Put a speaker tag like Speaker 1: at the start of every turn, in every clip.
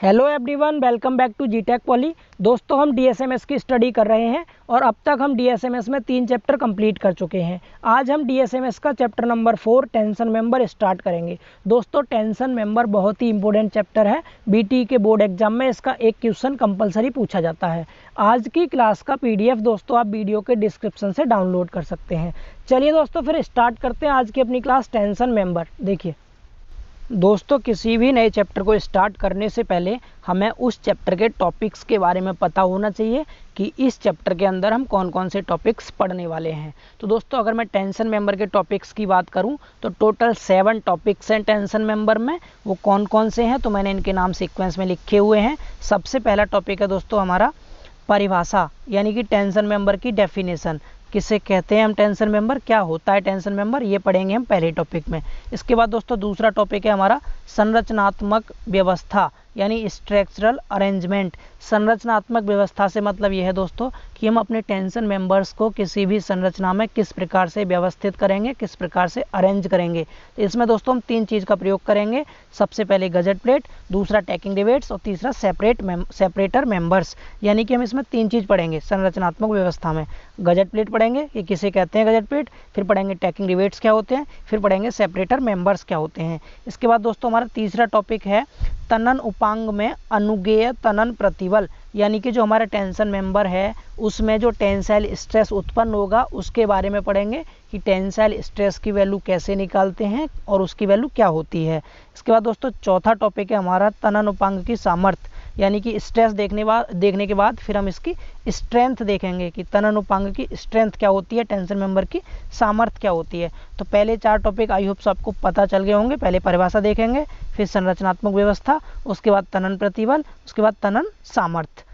Speaker 1: Hello everyone, welcome back to जीटेक Poly. दोस्तों, हम डीएसएमएस की स्टडी कर रहे हैं और अब तक हम डीएसएमएस में 3 चैप्टर कंप्लीट कर चुके हैं। आज हम डीएसएमएस का chapter number 4 tension member start करेंगे। दोस्तों, टेंशन मेंबर बहुत ही इंपॉर्टेंट चैप्टर है। बीटी के बोर्ड एग्जाम में इसका एक क्वेश्चन कंपलसरी पूछा जाता है। आज की क्लास का पीडीएफ दोस्तों आप वीडियो के डिस्क्रिप्शन से डाउनलोड कर सकते हैं। चलिए दोस्तों, फिर स्टार्ट करते हैं आज की अपनी क्लास टेंशन मेंबर। देखिए दोस्तों, किसी भी नए चैप्टर को स्टार्ट करने से पहले हमें उस चैप्टर के टॉपिक्स के बारे में पता होना चाहिए कि इस चैप्टर के अंदर हम कौन कौन से टॉपिक्स पढ़ने वाले हैं। तो दोस्तों, अगर मैं टेंशन मेंबर के टॉपिक्स की बात करूं तो टोटल 7 टॉपिक्स हैं टेंशन मेंबर में। वो कौन कौन से हैं तो मैंने इनके नाम सीक्वेंस में लिखे हुए हैं। सबसे पहला टॉपिक है दोस्तों हमारा परिभाषा, यानी कि टेंशन मेंबर की डेफिनेशन। किसे कहते हैं हम टेंशन मेंबर, क्या होता है टेंशन मेंबर, ये पढ़ेंगे हम पहले टॉपिक में। इसके बाद दोस्तों दूसरा टॉपिक है हमारा संरचनात्मक व्यवस्था, यानी स्ट्रक्चरल अरेंजमेंट। संरचनात्मक व्यवस्था से मतलब यह है दोस्तों कि हम अपने टेंशन मेंबर्स को किसी भी संरचना में किस प्रकार से व्यवस्थित करेंगे, किस प्रकार से अरेंज करेंगे। तो इसमें दोस्तों हम 3 चीज़ का प्रयोग करेंगे। सबसे पहले गजट प्लेट, दूसरा टैकिंग डिवेट्स और तीसरा सेपरेटर मेंबर्स। यानी कि हम इसमें 3 चीज़ पढ़ेंगे संरचनात्मक व्यवस्था में। गजट प्लेट पढ़ेंगे कि किसे कहते हैं गजट प्लेट, फिर पढ़ेंगे टैकिंग डिवेट्स क्या होते हैं, फिर पढ़ेंगे सेपरेटर मेंबर्स क्या होते हैं। इसके बाद दोस्तों हमारा तीसरा टॉपिक है तनन उपांग में अनुगेय तनन प्रतिबल, यानी कि जो हमारा टेंशन मेंबर है उसमें जो टेंसाइल स्ट्रेस उत्पन्न होगा उसके बारे में पढ़ेंगे कि टेंसाइल स्ट्रेस की वैल्यू कैसे निकालते हैं और उसकी वैल्यू क्या होती है। इसके बाद दोस्तों चौथा टॉपिक है हमारा तनन उपांग की सामर्थ्य, यानी कि स्ट्रेस देखने के बाद फिर हम इसकी स्ट्रेंथ देखेंगे कि तनन उपांग की स्ट्रेंथ क्या होती है, टेंशन मेंबर की सामर्थ्य क्या होती है। तो पहले 4 टॉपिक आई होप सबको पता चल गए होंगे। पहले परिभाषा देखेंगे, फिर संरचनात्मक व्यवस्था, उसके बाद तनन प्रतिबल, उसके बाद तनन सामर्थ्य।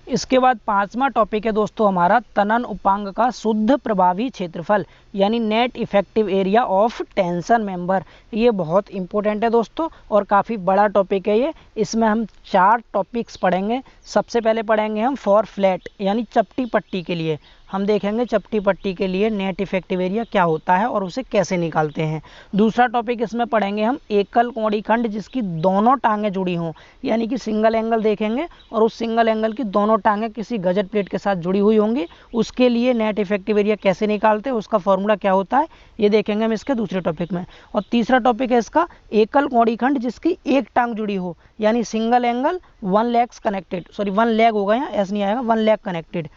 Speaker 1: इसके बाद 5वां टॉपिक है दोस्तों हमारा तनन उपांग का शुद्ध प्रभावी क्षेत्रफल, यानी net effective area of tension member. ये बहुत इंपॉर्टेंट है दोस्तों और काफ़ी बड़ा टॉपिक है ये। इसमें हम 4 टॉपिक्स पढ़ेंगे। सबसे पहले पढ़ेंगे हम फॉर फ्लैट, यानी चपटी पट्टी के लिए। हम देखेंगे चपटी पट्टी के लिए नेट इफेक्टिव एरिया क्या होता है और उसे कैसे निकालते हैं। दूसरा टॉपिक इसमें पढ़ेंगे हम एकल कोणीय खंड जिसकी दोनों टांगें जुड़ी हों, यानी कि सिंगल एंगल देखेंगे और उस सिंगल एंगल की दोनों टांगें किसी गजट प्लेट के साथ जुड़ी हुई होंगी। उसके लिए नेट इफेक्टिव एरिया कैसे निकालते हैं, उसका फॉर्मूला क्या होता है, ये देखेंगे हम इसके दूसरे टॉपिक में। और तीसरा टॉपिक है इसका एकल कोणीय खंड जिसकी एक टांग जुड़ी हो, यानी single angle 1 legs connected, sorry 1 leg होगा यहाँ, ऐसा नहीं आएगा, 1 लेग कनेक्टेड।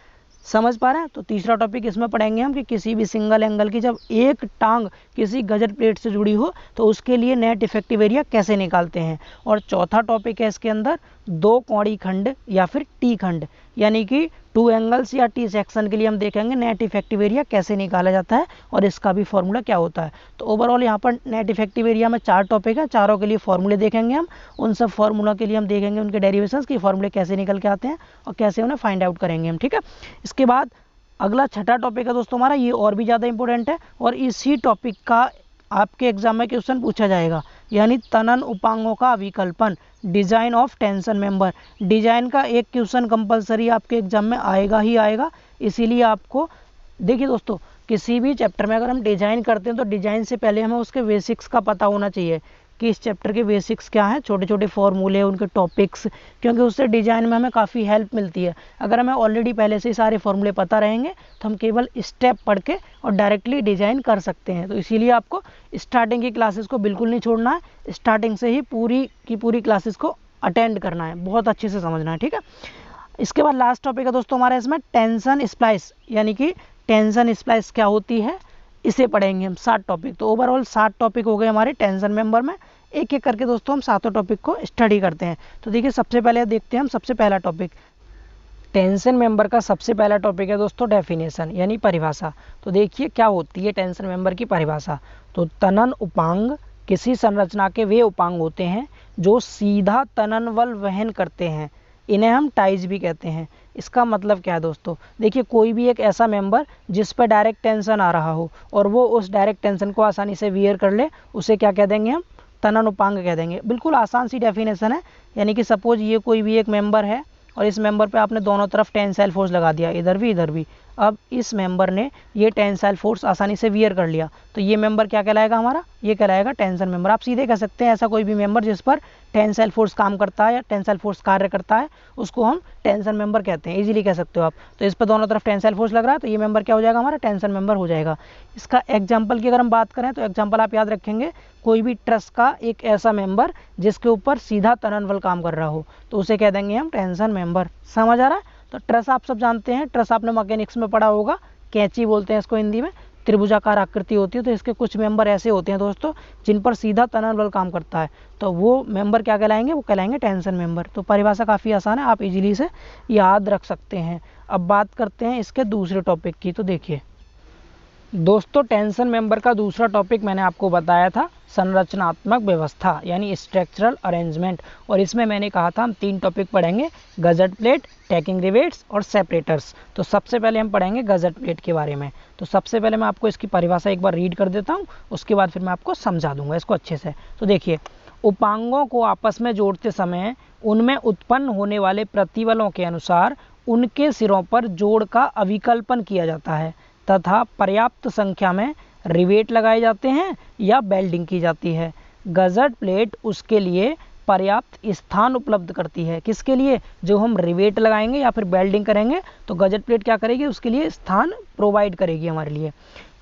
Speaker 1: समझ पा रहे हैं। तो तीसरा टॉपिक इसमें पढ़ेंगे हम कि किसी भी सिंगल एंगल की जब एक टांग किसी गजट प्लेट से जुड़ी हो तो उसके लिए नेट इफेक्टिव एरिया कैसे निकालते हैं। और चौथा टॉपिक है इसके अंदर 2 कोणीय खंड या फिर टी खंड, यानी कि 2 एंगल्स या टी सेक्शन के लिए हम देखेंगे नेट इफेक्टिव एरिया कैसे निकाला जाता है और इसका भी फॉर्मूला क्या होता है। तो ओवरऑल यहाँ पर नेट इफेक्टिव एरिया में 4 टॉपिक हैं, चारों के लिए फॉर्मूले देखेंगे हम। उन सब फॉर्मूला के लिए हम देखेंगे उनके डेरिवेशंस की फॉर्मूले कैसे निकल के आते हैं और कैसे उन्हें फाइंड आउट करेंगे हम, ठीक है। इसके बाद अगला छठा टॉपिक है दोस्तों हमारा, ये और भी ज़्यादा इंपॉर्टेंट है और इसी टॉपिक का आपके एग्जाम में क्वेश्चन पूछा जाएगा, यानी तनन उपांगों का विकल्पन, design of tension member. Design का एक क्वेश्चन कंपलसरी आपके एग्जाम में आएगा ही आएगा। इसीलिए आपको देखिए दोस्तों, किसी भी चैप्टर में अगर हम डिजाइन करते हैं तो डिजाइन से पहले हमें उसके बेसिक्स का पता होना चाहिए कि इस चैप्टर के बेसिक्स क्या हैं, छोटे छोटे फॉर्मूले, उनके टॉपिक्स, क्योंकि उससे डिजाइन में हमें काफ़ी हेल्प मिलती है। अगर हमें ऑलरेडी पहले से ही सारे फॉर्मूले पता रहेंगे तो हम केवल स्टेप पढ़ के और डायरेक्टली डिजाइन कर सकते हैं। तो इसीलिए आपको स्टार्टिंग की क्लासेस को बिल्कुल नहीं छोड़ना है, स्टार्टिंग से ही पूरी की पूरी क्लासेस को अटेंड करना है, बहुत अच्छे से समझना है, ठीक है। इसके बाद लास्ट टॉपिक है दोस्तों हमारा इसमें टेंशन स्प्लाइस, यानी कि टेंशन स्प्लाइस क्या होती है, इसे पढ़ेंगे हम। 7 टॉपिक, तो ओवरऑल 7 टॉपिक हो गए हमारे टेंशन मेंबर में। एक एक करके दोस्तों हम 7 टॉपिक को स्टडी करते हैं। तो देखिए सबसे पहले देखते हैं हम सबसे पहला टॉपिक टेंशन मेंबर का। सबसे पहला टॉपिक है दोस्तों डेफिनेशन, यानी परिभाषा। तो देखिए क्या होती है टेंशन मेंबर की परिभाषा। तो तनन उपांग किसी संरचना के वे उपांग होते हैं जो सीधा तनन बल वहन करते हैं, इन्हें हम टाइज भी कहते हैं। इसका मतलब क्या है दोस्तों, देखिए कोई भी एक ऐसा मेंबर जिस पर डायरेक्ट टेंशन आ रहा हो और वो उस डायरेक्ट टेंशन को आसानी से वियर कर ले, उसे क्या कह देंगे हम, तनन उपांग कह देंगे। बिल्कुल आसान सी डेफिनेशन है। यानी कि सपोज ये कोई भी एक मेंबर है और इस मेंबर पे आपने दोनों तरफ टेंसाइल फोर्स लगा दिया, इधर भी इधर भी। अब इस मेंबर ने ये टेंसाइल फोर्स आसानी से वियर कर लिया, तो ये मेंबर क्या कहलाएगा हमारा, ये कहलाएगा टेंशन मेंबर। आप सीधे कह सकते हैं ऐसा कोई भी मेंबर जिस पर टेंसाइल फोर्स काम करता है या टेंसाइल फोर्स कार्य करता है उसको हम टेंशन मेंबर कहते हैं, इजीली कह सकते हो आप। तो इस पर दोनों तरफ टेंसाइल फोर्स लग रहा है तो ये मेंबर क्या हो जाएगा हमारा, टेंशन मेंबर हो जाएगा। इसका एग्जाम्पल की अगर हम बात करें तो एग्जाम्पल आप याद रखेंगे, कोई भी ट्रस का एक ऐसा मेंबर जिसके ऊपर सीधा तनन बल काम कर रहा हो तो उसे कह देंगे हम टेंशन मेंबर। समझ आ रहा है? तो ट्रस आप सब जानते हैं, ट्रस आपने मैकेनिक्स में पढ़ा होगा, कैंची बोलते हैं इसको हिंदी में, त्रिभुजाकार आकृति होती है। तो इसके कुछ मेंबर ऐसे होते हैं दोस्तों जिन पर सीधा तनन बल काम करता है, तो वो मेंबर क्या कहलाएंगे, वो कहलाएंगे टेंशन मेंबर। तो परिभाषा काफ़ी आसान है, आप इजीली से याद रख सकते हैं। अब बात करते हैं इसके दूसरे टॉपिक की। तो देखिए दोस्तों, टेंशन मेंबर का दूसरा टॉपिक मैंने आपको बताया था संरचनात्मक व्यवस्था यानी स्ट्रक्चरल अरेंजमेंट, और इसमें मैंने कहा था हम 3 टॉपिक पढ़ेंगे, गजट प्लेट, टैकिंग रिवेट्स और सेपरेटर्स। तो सबसे पहले हम पढ़ेंगे गजट प्लेट के बारे में। तो सबसे पहले मैं आपको इसकी परिभाषा एक बार रीड कर देता हूँ, उसके बाद फिर मैं आपको समझा दूंगा इसको अच्छे से। तो देखिए, उपांगों को आपस में जोड़ते समय उनमें उत्पन्न होने वाले प्रतिबलों के अनुसार उनके सिरों पर जोड़ का अभिकल्पन किया जाता है तथा पर्याप्त संख्या में रिवेट लगाए जाते हैं या बेल्डिंग की जाती है। गजट प्लेट उसके लिए पर्याप्त स्थान उपलब्ध करती है। किसके लिए? जो हम रिवेट लगाएंगे या फिर बेल्डिंग करेंगे तो गजट प्लेट क्या करेगी, उसके लिए स्थान प्रोवाइड करेगी हमारे लिए।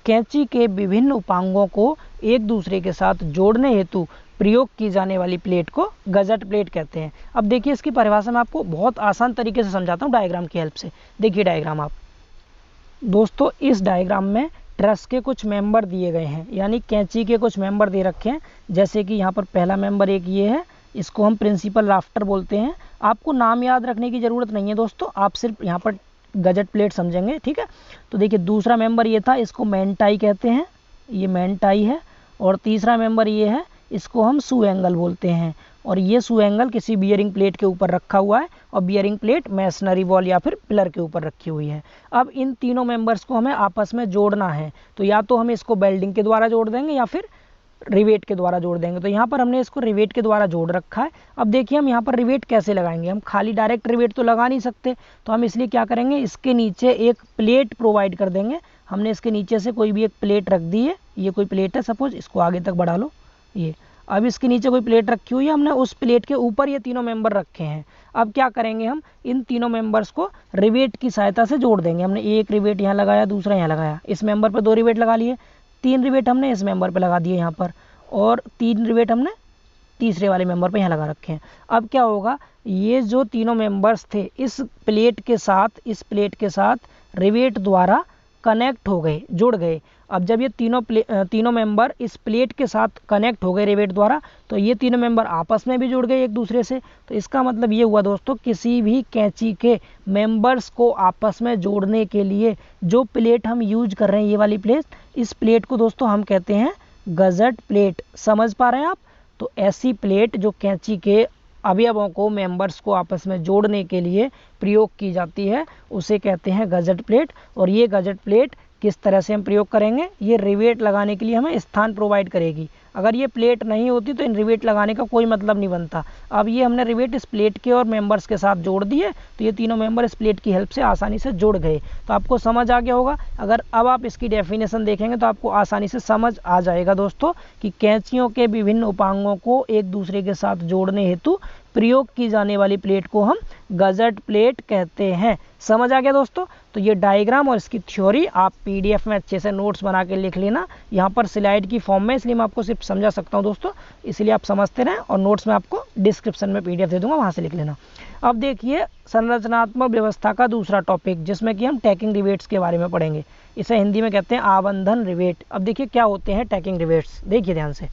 Speaker 1: कैंची के विभिन्न उपांगों को एक दूसरे के साथ जोड़ने हेतु प्रयोग की जाने वाली प्लेट को गजट प्लेट कहते हैं। अब देखिए इसकी परिभाषा मैं आपको बहुत आसान तरीके से समझाता हूँ डायग्राम की हेल्प से। देखिए डायग्राम आप दोस्तों, इस डायग्राम में ट्रस के कुछ मेंबर दिए गए हैं, यानी कैंची के कुछ मेंबर दे रखे हैं। जैसे कि यहाँ पर पहला मेंबर एक ये है, इसको हम प्रिंसिपल राफ्टर बोलते हैं। आपको नाम याद रखने की ज़रूरत नहीं है दोस्तों, आप सिर्फ यहाँ पर गजट प्लेट समझेंगे, ठीक है। तो देखिए दूसरा मेंबर ये था, इसको मेन टाई कहते हैं, ये मेन टाई है। और तीसरा मेंबर ये है, इसको हम शू एंगल बोलते हैं, और ये शू एंगल किसी बियरिंग प्लेट के ऊपर रखा हुआ है और बियरिंग प्लेट मैसनरी वॉल या फिर पिलर के ऊपर रखी हुई है। अब इन तीनों मेंबर्स को हमें आपस में जोड़ना है, तो या तो हम इसको बेल्डिंग के द्वारा जोड़ देंगे या फिर रिवेट के द्वारा जोड़ देंगे। तो यहाँ पर हमने इसको रिवेट के द्वारा जोड़ रखा है। अब देखिए हम यहाँ पर रिवेट कैसे लगाएंगे, हम खाली डायरेक्ट रिवेट तो लगा नहीं सकते, तो हम इसलिए क्या करेंगे, इसके नीचे एक प्लेट प्रोवाइड कर देंगे। हमने इसके नीचे से कोई भी एक प्लेट रख दी है, ये कोई प्लेट है सपोज, इसको आगे तक बढ़ा लो ये। अब इसके नीचे कोई प्लेट रखी हुई है, हमने उस प्लेट के ऊपर ये तीनों मेंबर रखे हैं। अब क्या करेंगे, हम इन तीनों मेंबर्स को रिवेट की सहायता से जोड़ देंगे। हमने एक रिवेट यहाँ लगाया, दूसरा यहाँ लगाया, इस मेंबर पर 2 रिवेट लगा लिए, 3 रिवेट हमने इस मेंबर पर लगा दिए यहाँ पर, और 3 रिवेट हमने तीसरे वाले मेंबर पर यहाँ लगा रखे हैं। अब क्या होगा, ये जो तीनों मेंबर्स थे इस प्लेट के साथ रिवेट द्वारा कनेक्ट हो गए, जुड़ गए। अब जब ये तीनों मेंबर इस प्लेट के साथ कनेक्ट हो गए रिवेट द्वारा, तो ये तीनों मेंबर आपस में भी जुड़ गए एक दूसरे से। तो इसका मतलब ये हुआ दोस्तों, किसी भी कैंची के मेंबर्स को आपस में जोड़ने के लिए जो प्लेट हम यूज कर रहे हैं, ये वाली प्लेट, इस प्लेट को दोस्तों हम कहते हैं गजट प्लेट। समझ पा रहे हैं आप? तो ऐसी प्लेट जो कैंची के अवयवों को, मेंबर्स को आपस में जोड़ने के लिए प्रयोग की जाती है, उसे कहते हैं गजट प्लेट। और ये गजट प्लेट किस तरह से हम प्रयोग करेंगे, ये रिवेट लगाने के लिए हमें स्थान प्रोवाइड करेगी। अगर ये प्लेट नहीं होती तो इन रिवेट लगाने का कोई मतलब नहीं बनता। अब ये हमने रिवेट इस प्लेट के और मेंबर्स के साथ जोड़ दिए, तो ये तीनों मेंबर इस प्लेट की हेल्प से आसानी से जुड़ गए। तो आपको समझ आ गया होगा। अगर अब आप इसकी डेफिनेशन देखेंगे तो आपको आसानी से समझ आ जाएगा दोस्तों कि कैंचियों के विभिन्न उपांगों को एक दूसरे के साथ जोड़ने हेतु प्रयोग की जाने वाली प्लेट को हम गजट प्लेट कहते हैं। समझ आ गया दोस्तों? तो ये डायग्राम और इसकी थ्योरी आप पीडीएफ में अच्छे से नोट्स बना के लिख लेना, यहाँ पर स्लाइड की फॉर्म में, इसलिए मैं आपको सिर्फ समझा सकता हूँ दोस्तों, इसलिए आप समझते रहें। और नोट्स में आपको डिस्क्रिप्शन में पीडीएफ दे दूंगा, वहाँ से लिख लेना। अब देखिए संरचनात्मक व्यवस्था का दूसरा टॉपिक, जिसमें कि हम टैकिंग रिवेट्स के बारे में पढ़ेंगे। इसे हिंदी में कहते हैं आबंधन रिवेट। अब देखिए क्या होते हैं टैकिंग रिवेट्स, देखिए ध्यान से।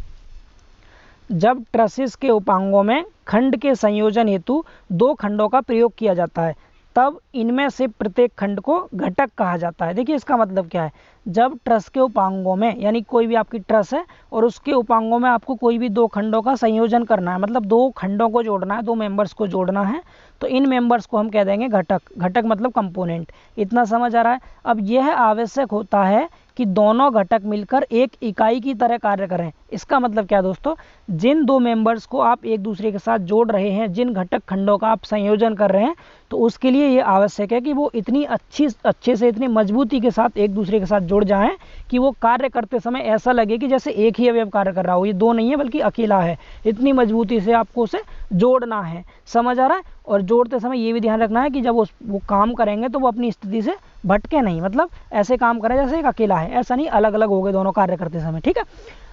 Speaker 1: जब ट्रसिस के उपांगों में खंड के संयोजन हेतु 2 खंडों का प्रयोग किया जाता है, तब इनमें से प्रत्येक खंड को घटक कहा जाता है। देखिए इसका मतलब क्या है, जब ट्रस के उपांगों में, यानी कोई भी आपकी ट्रस है और उसके उपांगों में आपको कोई भी दो खंडों का संयोजन करना है, मतलब दो खंडों को जोड़ना है, दो मेंबर्स को जोड़ना है, तो इन मेंबर्स को हम कह देंगे घटक। घटक मतलब कंपोनेंट। इतना समझ आ रहा है। अब यह आवश्यक होता है कि दोनों घटक मिलकर एक इकाई की तरह कार्य करें। इसका मतलब क्या है दोस्तों, जिन दो मेंबर्स को आप एक दूसरे के साथ जोड़ रहे हैं, जिन घटक खंडों का आप संयोजन कर रहे हैं, तो उसके लिए ये आवश्यक है कि वो इतनी अच्छे से, इतनी मजबूती के साथ एक दूसरे के साथ जुड़ जाएं कि वो कार्य करते समय ऐसा लगे कि जैसे एक ही अवयव कार्य कर रहा हो, ये दो नहीं है बल्कि अकेला है। इतनी मजबूती से आपको उसे जोड़ना है। समझ आ रहा है। और जोड़ते समय ये भी ध्यान रखना है कि जब वो काम करेंगे तो वो अपनी स्थिति से भटके नहीं, मतलब ऐसे काम करें जैसे एक अकेला है, ऐसा नहीं अलग अलग हो गए दोनों कार्य करते समय। ठीक है।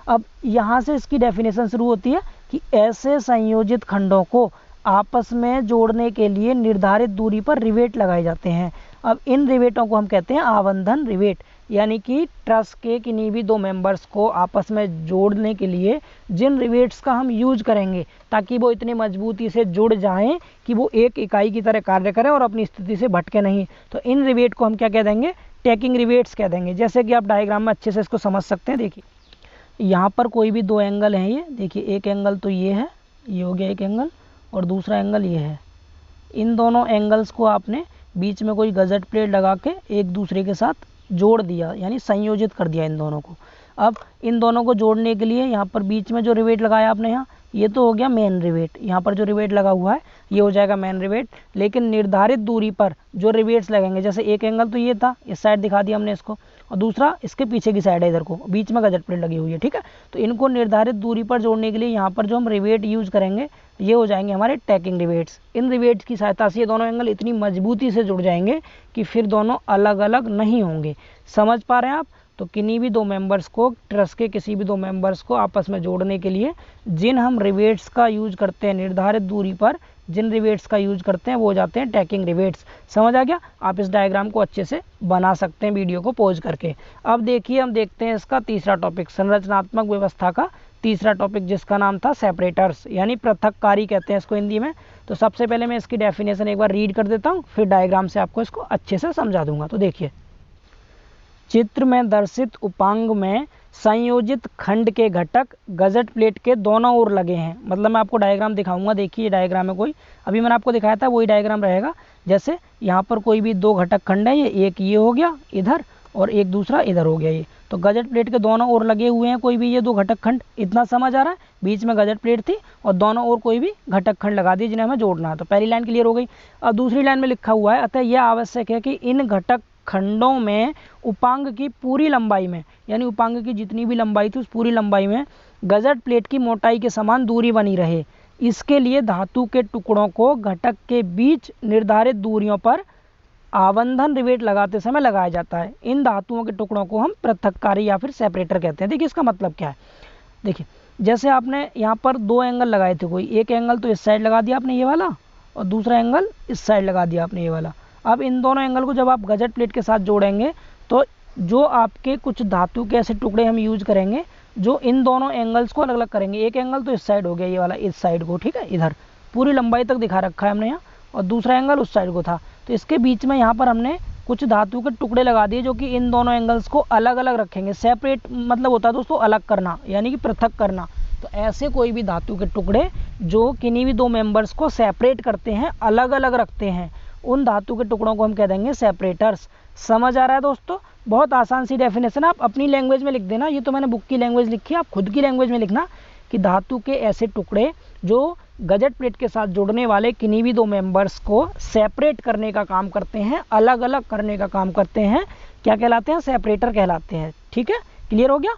Speaker 1: अब यहाँ से इसकी डेफिनेशन शुरू होती है कि ऐसे संयोजित खंडों को आपस में जोड़ने के लिए निर्धारित दूरी पर रिवेट लगाए जाते हैं। अब इन रिवेटों को हम कहते हैं आबंधन रिवेट, यानी कि ट्रस के किन्हीं भी दो मेंबर्स को आपस में जोड़ने के लिए जिन रिवेट्स का हम यूज करेंगे ताकि वो इतनी मजबूती से जुड़ जाएं कि वो एक इकाई की तरह कार्य करें और अपनी स्थिति से भटके नहीं, तो इन रिवेट को हम क्या कह देंगे, टैकिंग रिवेट्स कह देंगे। जैसे कि आप डायग्राम में अच्छे से इसको समझ सकते हैं। देखिए यहाँ पर कोई भी दो एंगल हैं, ये देखिए एक एंगल तो ये है, ये हो गया एक एंगल, और दूसरा एंगल ये है। इन दोनों एंगल्स को आपने बीच में कोई गजट प्लेट लगा के एक दूसरे के साथ जोड़ दिया, यानी संयोजित कर दिया इन दोनों को। अब इन दोनों को जोड़ने के लिए यहाँ पर बीच में जो रिवेट लगाया आपने, यहाँ ये तो हो गया मेन रिवेट, यहाँ पर जो रिवेट लगा हुआ है ये हो जाएगा मेन रिवेट। लेकिन निर्धारित दूरी पर जो रिवेट्स लगेंगे, जैसे एक एंगल तो ये था, इस साइड दिखा दिया हमने इसको, और दूसरा इसके पीछे की साइड है, इधर को बीच में गजट प्लेट लगी हुई है। ठीक है। तो इनको निर्धारित दूरी पर जोड़ने के लिए यहाँ पर जो हम रिवेट यूज करेंगे ये हो जाएंगे हमारे टैकिंग रिवेट्स। इन रिवेट्स की सहायता से ये दोनों एंगल इतनी मजबूती से जुड़ जाएंगे कि फिर दोनों अलग अलग नहीं होंगे। समझ पा रहे हैं आप। तो किन्हीं भी दो मेंबर्स को, ट्रस के किसी भी दो मेंबर्स को आपस में जोड़ने के लिए जिन हम रिवेट्स का यूज करते हैं, निर्धारित दूरी पर जिन रिवेट्स का यूज करते हैं वो हो जाते हैं टैकिंग रिवेट्स। समझ आ गया। आप इस डायग्राम को अच्छे से बना सकते हैं वीडियो को पॉज करके। अब देखिए हम देखते हैं इसका तीसरा टॉपिक, संरचनात्मक व्यवस्था का तीसरा टॉपिक, जिसका नाम था सेपरेटर्स, यानी पृथककारी कहते हैं इसको हिंदी में। तो सबसे पहले मैं इसकी डेफिनेशन एक बार रीड कर देता हूँ, फिर डायग्राम से आपको इसको अच्छे से समझा दूंगा। तो देखिए चित्र में दर्शित उपांग में संयोजित खंड के घटक गजट प्लेट के दोनों ओर लगे हैं। मतलब मैं आपको डायग्राम दिखाऊंगा। देखिए ये डायग्राम है कोई, अभी मैंने आपको दिखाया था वही डायग्राम रहेगा। जैसे यहाँ पर कोई भी दो घटक खंड है, ये एक ये हो गया इधर और एक दूसरा इधर हो गया। ये तो गजट प्लेट के दोनों ओर लगे हुए हैं कोई भी ये दो घटक खंड। इतना समझ आ रहा है। बीच में गजट प्लेट थी और दोनों ओर कोई भी घटक खंड लगा दिए जिन्हें हमें जोड़ना है। तो पहली लाइन क्लियर हो गई। अब दूसरी लाइन में लिखा हुआ है, अतः यह आवश्यक है कि इन घटक खंडों में उपांग की पूरी लंबाई में, यानी उपांग की जितनी भी लंबाई थी उस पूरी लंबाई में गजट प्लेट की मोटाई के समान दूरी बनी रहे। इसके लिए धातु के टुकड़ों को घटक के बीच निर्धारित दूरियों पर आबंधन रिवेट लगाते समय लगाया जाता है। इन धातुओं के टुकड़ों को हम पृथककारी या फिर सेपरेटर कहते हैं। देखिए इसका मतलब क्या है। देखिए जैसे आपने यहाँ पर दो एंगल लगाए थे, कोई एक एंगल तो इस साइड लगा दिया आपने ये वाला, और दूसरा एंगल इस साइड लगा दिया आपने ये वाला। अब इन दोनों एंगल को जब आप गजट प्लेट के साथ जोड़ेंगे तो जो आपके कुछ धातु के ऐसे टुकड़े हम यूज करेंगे जो इन दोनों एंगल्स को अलग अलग करेंगे। एक एंगल तो इस साइड हो गया ये वाला, इस साइड को, ठीक है, इधर पूरी लंबाई तक दिखा रखा है हमने यहाँ, और दूसरा एंगल उस साइड को था। तो इसके बीच में यहाँ पर हमने कुछ धातु के टुकड़े लगा दिए जो कि इन दोनों एंगल्स को अलग अलग रखेंगे। सेपरेट मतलब होता है दोस्तों अलग करना, यानी कि पृथक करना। तो ऐसे कोई भी धातु के टुकड़े जो किन्हीं भी दो मेंबर्स को सेपरेट करते हैं, अलग अलग रखते हैं, उन धातु के टुकड़ों को हम कह देंगे सेपरेटर्स। समझ आ रहा है दोस्तों। बहुत आसान सी डेफिनेशन, आप अपनी लैंग्वेज में लिख देना। ये तो मैंने बुक की लैंग्वेज लिखी है, आप खुद की लैंग्वेज में लिखना कि धातु के ऐसे टुकड़े जो गजट प्लेट के साथ जुड़ने वाले किन्हीं भी दो मेंबर्स को सेपरेट करने का काम करते हैं, अलग अलग करने का काम करते हैं, क्या कहलाते हैं, सेपरेटर कहलाते हैं। ठीक है, क्लियर हो गया।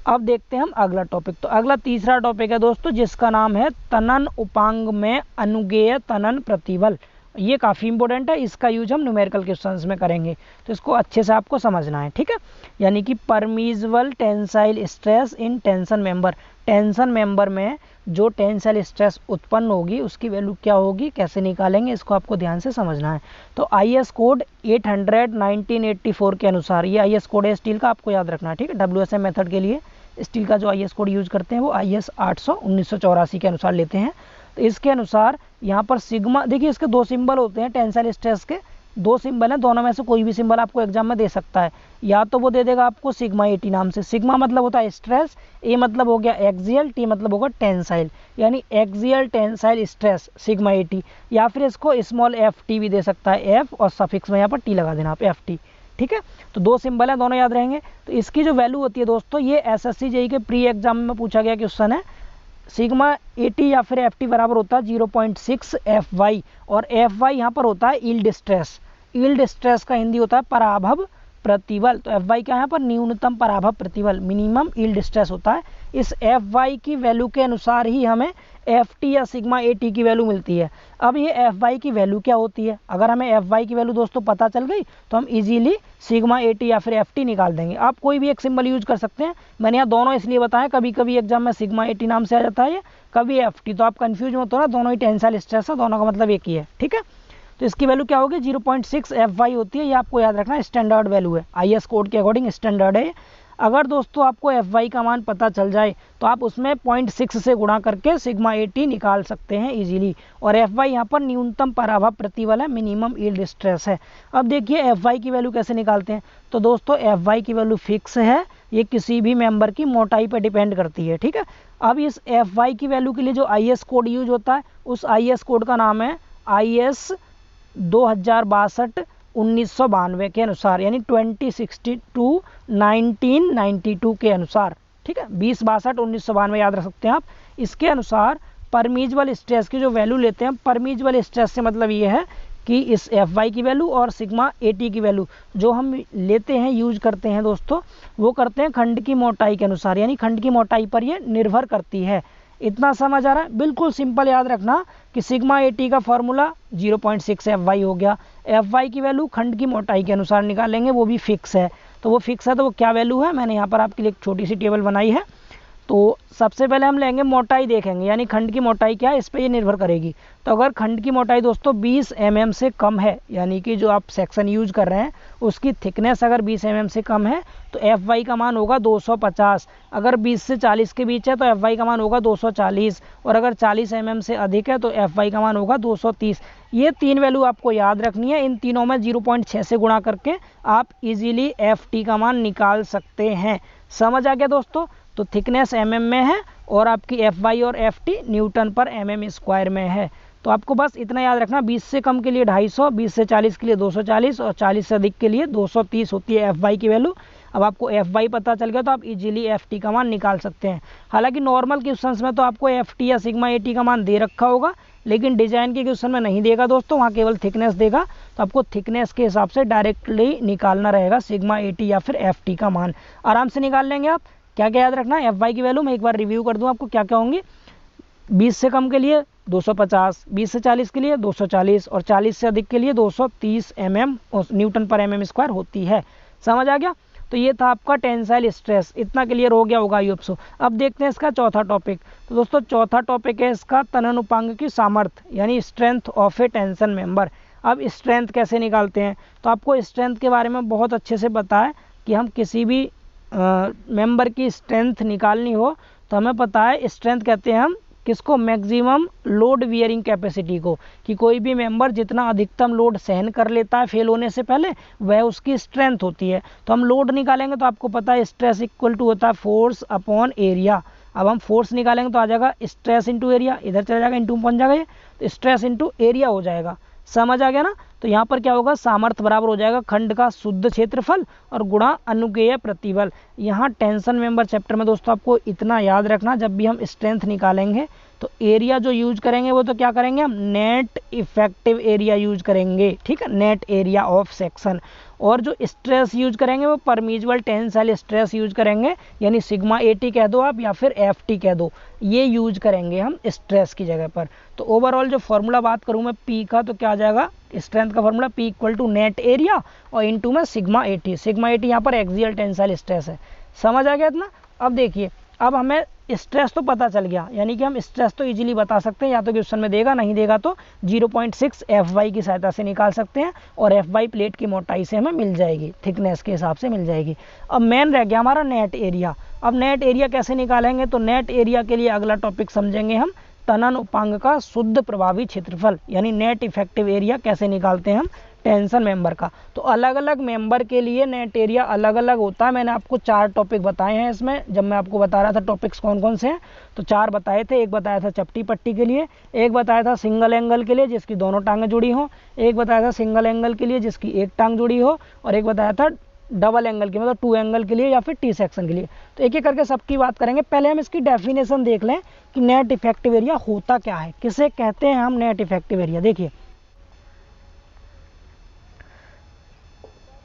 Speaker 1: अब देखते हैं हम अगला टॉपिक। तो अगला तीसरा टॉपिक है दोस्तों जिसका नाम है तनन उपांग में अनुगेय तनन प्रतिबल। ये काफ़ी इंपॉर्टेंट है, इसका यूज हम न्यूमेरिकल क्वेश्चंस में करेंगे, तो इसको अच्छे से आपको समझना है। ठीक है, यानी कि permissible tensile stress in tension member. Tension member में जो टेंसाइल स्ट्रेस उत्पन्न होगी उसकी वैल्यू क्या होगी, कैसे निकालेंगे, इसको आपको ध्यान से समझना है। तो IS कोड 800/1984 के अनुसार, ये IS कोड है स्टील का, आपको याद रखना है। ठीक है, WSM मेथड के लिए स्टील का जो IS कोड यूज करते हैं वो IS 800 1984 के अनुसार लेते हैं। तो इसके अनुसार यहाँ पर सिग्मा, देखिए इसके दो सिंबल होते हैं टेंसाइल स्ट्रेस के, दो सिंबल हैं, दोनों में से कोई भी सिंबल आपको एग्जाम में दे सकता है। या तो वो दे देगा आपको सिग्मा 80 नाम से। सिग्मा मतलब होता है स्ट्रेस, ए मतलब हो गया एक्सियल, टी मतलब होगा टेंसाइल, यानी एक्सियल टेंसाइल स्ट्रेस सिग्मा 80। या फिर इसको स्मॉल एफ टी भी दे सकता है, एफ और सफिक्स में यहाँ पर टी लगा देना आप, एफ टी। ठीक है, तो दो सिंबल है, दोनों याद रहेंगे। तो इसकी जो वैल्यू होती है दोस्तों, ये एसएससी जेईई के प्री एग्जाम में पूछा गया क्वेश्चन है। सिग्मा 80 या फिर एफ टी बराबर होता है 0.6 एफ वाई, और एफ वाई यहाँ पर होता है यील्ड स्ट्रेस। यील्ड स्ट्रेस का हिंदी होता है पराभव प्रतिबल। तो एफ वाई क्या है यहाँ पर, न्यूनतम पराभव प्रतिबल, मिनिमम यील्ड स्ट्रेस होता है। इस एफ वाई की वैल्यू के अनुसार ही हमें एफ टी या सिग्मा ए टी की वैल्यू मिलती है। अब ये एफ वाई की वैल्यू क्या होती है, अगर हमें एफ वाई की वैल्यू दोस्तों पता चल गई तो हम इजीली सिग्मा ए टी या फिर एफ टी निकाल देंगे। आप कोई भी एक सिंबल यूज कर सकते हैं, मैंने यहाँ दोनों इसलिए बताया, कभी कभी एग्जाम में सिग्मा ए टी नाम से आ जाता है, कभी एफ टी, तो आप कंफ्यूज मत हो ना, दोनों ही टेंसाइल स्ट्रेस है, दोनों का मतलब एक ही है। ठीक है, तो इसकी वैल्यू क्या होगी, 0.6 एफ वाई होती है। ये आपको याद रखना, स्टैंडर्ड वैल्यू है, आईएस कोड के अकॉर्डिंग स्टैंडर्ड है। अगर दोस्तों आपको एफ वाई का मान पता चल जाए तो आप उसमें 0.6 से गुणा करके सिग्मा ए टी निकाल सकते हैं इजीली। और एफ वाई यहाँ पर न्यूनतम पराभव प्रतिबल है, मिनिमम यील्ड स्ट्रेस है। अब देखिए एफ वाई की वैल्यू कैसे निकालते हैं। तो दोस्तों एफ वाई की वैल्यू फिक्स है, ये किसी भी मेंबर की मोटाई पर डिपेंड करती है। ठीक है, अब इस एफ वाई की वैल्यू के लिए जो आईएस कोड यूज होता है, उस आईएस कोड का नाम है आईएस 2062-1992 के अनुसार, यानी 2062-1992 के अनुसार। ठीक है, 2062-1992 याद रख सकते हैं आप। इसके अनुसार परमीजबल स्ट्रेस की जो वैल्यू लेते हैं, परमीजबल स्ट्रेस से मतलब ये है कि इस एफ वाई की वैल्यू और सिग्मा ए टी की वैल्यू जो हम लेते हैं, यूज करते हैं दोस्तों, वो करते हैं खंड की मोटाई के अनुसार, यानी खंड की मोटाई पर ये निर्भर करती है। इतना समझ आ रहा है, बिल्कुल सिंपल याद रखना कि सिग्मा ए टी का फॉर्मूला 0.6 एफ वाई हो गया। एफ वाई की वैल्यू खंड की मोटाई के अनुसार निकालेंगे, वो भी फिक्स है। तो वो फिक्स है, तो वो क्या वैल्यू है, मैंने यहाँ पर आपके लिए एक छोटी सी टेबल बनाई है। तो सबसे पहले हम लेंगे मोटाई, देखेंगे यानी खंड की मोटाई क्या है, इस पर ये निर्भर करेगी। तो अगर खंड की मोटाई दोस्तों 20 mm से कम है, यानी कि जो आप सेक्शन यूज कर रहे हैं उसकी थिकनेस अगर 20 mm से कम है, तो एफ वाई का मान होगा 250। अगर 20 से 40 के बीच है तो एफ वाई का मान होगा 240, और अगर 40 mm से अधिक है तो एफ वाई का मान होगा 230। ये तीन वैल्यू आपको याद रखनी है। इन तीनों में 0.6 से गुणा करके आप इजीली एफ टी का मान निकाल सकते हैं। समझ आ गया दोस्तों। तो थिकनेस mm में है और आपकी एफ वाई और एफ टी न्यूटन पर mm स्क्वायर में है। तो आपको बस इतना याद रखना, 20 से कम के लिए 250, 20 से 40 के लिए 240 और 40 से अधिक के लिए 230 होती है एफ वाई की वैल्यू। अब आपको एफ वाई पता चल गया तो आप इजीली एफ टी का मान निकाल सकते हैं। हालांकि नॉर्मल क्वेश्चंस में तो आपको एफ टी या सिग्मा ए टी का मान दे रखा होगा, लेकिन डिजाइन के क्वेश्चन में नहीं देगा दोस्तों, वहाँ केवल थिकनेस देगा। तो आपको थिकनेस के हिसाब से डायरेक्टली निकालना रहेगा सिग्मा ए टी या फिर एफ टी का मान, आराम से निकाल लेंगे आप। क्या क्या याद रखना है, एफ वाई की वैल्यू मैं एक बार रिव्यू कर दूं आपको क्या क्या होंगी। 20 से कम के लिए 250, 20 से 40 के लिए 240 और 40 से अधिक के लिए 230 न्यूटन पर mm स्क्वायर होती है। समझ आ गया। तो ये था आपका टेंसाइल स्ट्रेस, इतना क्लियर हो गया होगा आई होप सो। अब देखते हैं इसका चौथा टॉपिक। तो दोस्तों चौथा टॉपिक है इसका तनन उपांग की सामर्थ्य, यानी strength of A tension member. अब स्ट्रेंथ कैसे निकालते हैं, तो आपको स्ट्रेंथ के बारे में बहुत अच्छे से पता है कि हम किसी भी मेंबर की स्ट्रेंथ निकालनी हो तो हमें पता है स्ट्रेंथ कहते हैं हम किसको, मैक्सिमम लोड वियरिंग कैपेसिटी को, कि कोई भी मेंबर जितना अधिकतम लोड सहन कर लेता है फेल होने से पहले, वह उसकी स्ट्रेंथ होती है। तो हम लोड निकालेंगे तो आपको पता है स्ट्रेस इक्वल टू होता है फोर्स अपॉन एरिया। अब हम फोर्स निकालेंगे तो आ जाएगा स्ट्रेस इंटू एरिया, इधर चला जाएगा इंटू बन जाएगा ये, तो स्ट्रेस इंटू एरिया हो जाएगा। समझ आ गया ना। तो यहाँ पर क्या होगा, सामर्थ्य बराबर हो जाएगा खंड का शुद्ध क्षेत्रफल और गुणा अनुकेय प्रतिबल। यहाँ टेंशन मेंबर चैप्टर में दोस्तों आपको इतना याद रखना, जब भी हम स्ट्रेंथ निकालेंगे तो एरिया जो यूज करेंगे वो तो क्या करेंगे हम, नेट इफेक्टिव एरिया यूज करेंगे। ठीक है, नेट एरिया ऑफ सेक्शन। और जो स्ट्रेस यूज करेंगे वो परमिजिबल टेंसाइल स्ट्रेस यूज करेंगे, यानी सिग्मा ए टी कह दो आप या फिर एफ टी कह दो, ये यूज करेंगे हम स्ट्रेस की जगह पर। तो ओवरऑल जो फॉर्मूला बात करूँ मैं पी का, तो क्या आ जाएगा, स्ट्रेंथ का formula P equal to net area और इनटू में sigma A T. Sigma A T यहाँ पर एक्सियल टेंसाइल स्ट्रेस है। समझ आ गया इतना। अब देखिए, अब हमें स्ट्रेस तो पता चल गया, यानी कि हम स्ट्रेस तो इजीली बता सकते हैं, या तो क्वेश्चन में देगा, नहीं देगा तो 0.6 एफ वाई की सहायता से निकाल सकते हैं, और एफ वाई प्लेट की मोटाई से हमें मिल जाएगी, थिकनेस के हिसाब से मिल जाएगी। अब मेन रह गया हमारा नेट एरिया। अब नेट एरिया कैसे निकालेंगे, तो नेट एरिया के लिए अगला टॉपिक समझेंगे हम तनन उपांग का शुद्ध प्रभावी क्षेत्रफल यानी नेट इफेक्टिव एरिया कैसे निकालते हैं हम टेंशन मेंबर का। तो अलग अलग मेंबर के लिए नेट एरिया अलग अलग होता है। मैंने आपको 4 टॉपिक बताए हैं इसमें, जब मैं आपको बता रहा था टॉपिक्स कौन कौन से हैं तो 4 बताए थे। एक बताया था चपटी पट्टी के लिए, एक बताया था सिंगल एंगल के लिए जिसकी दोनों टांगें जुड़ी हों, एक बताया था सिंगल एंगल के लिए जिसकी एक टांग जुड़ी हो, और एक बताया था डबल एंगल की मतलब 2 एंगल के लिए या फिर टी सेक्शन के लिए। तो एक एक करके सबकी बात करेंगे। पहले हम इसकी डेफिनेशन देख लें कि नेट इफेक्टिव एरिया होता क्या है, किसे कहते हैं हम नेट इफेक्टिव एरिया। देखिए,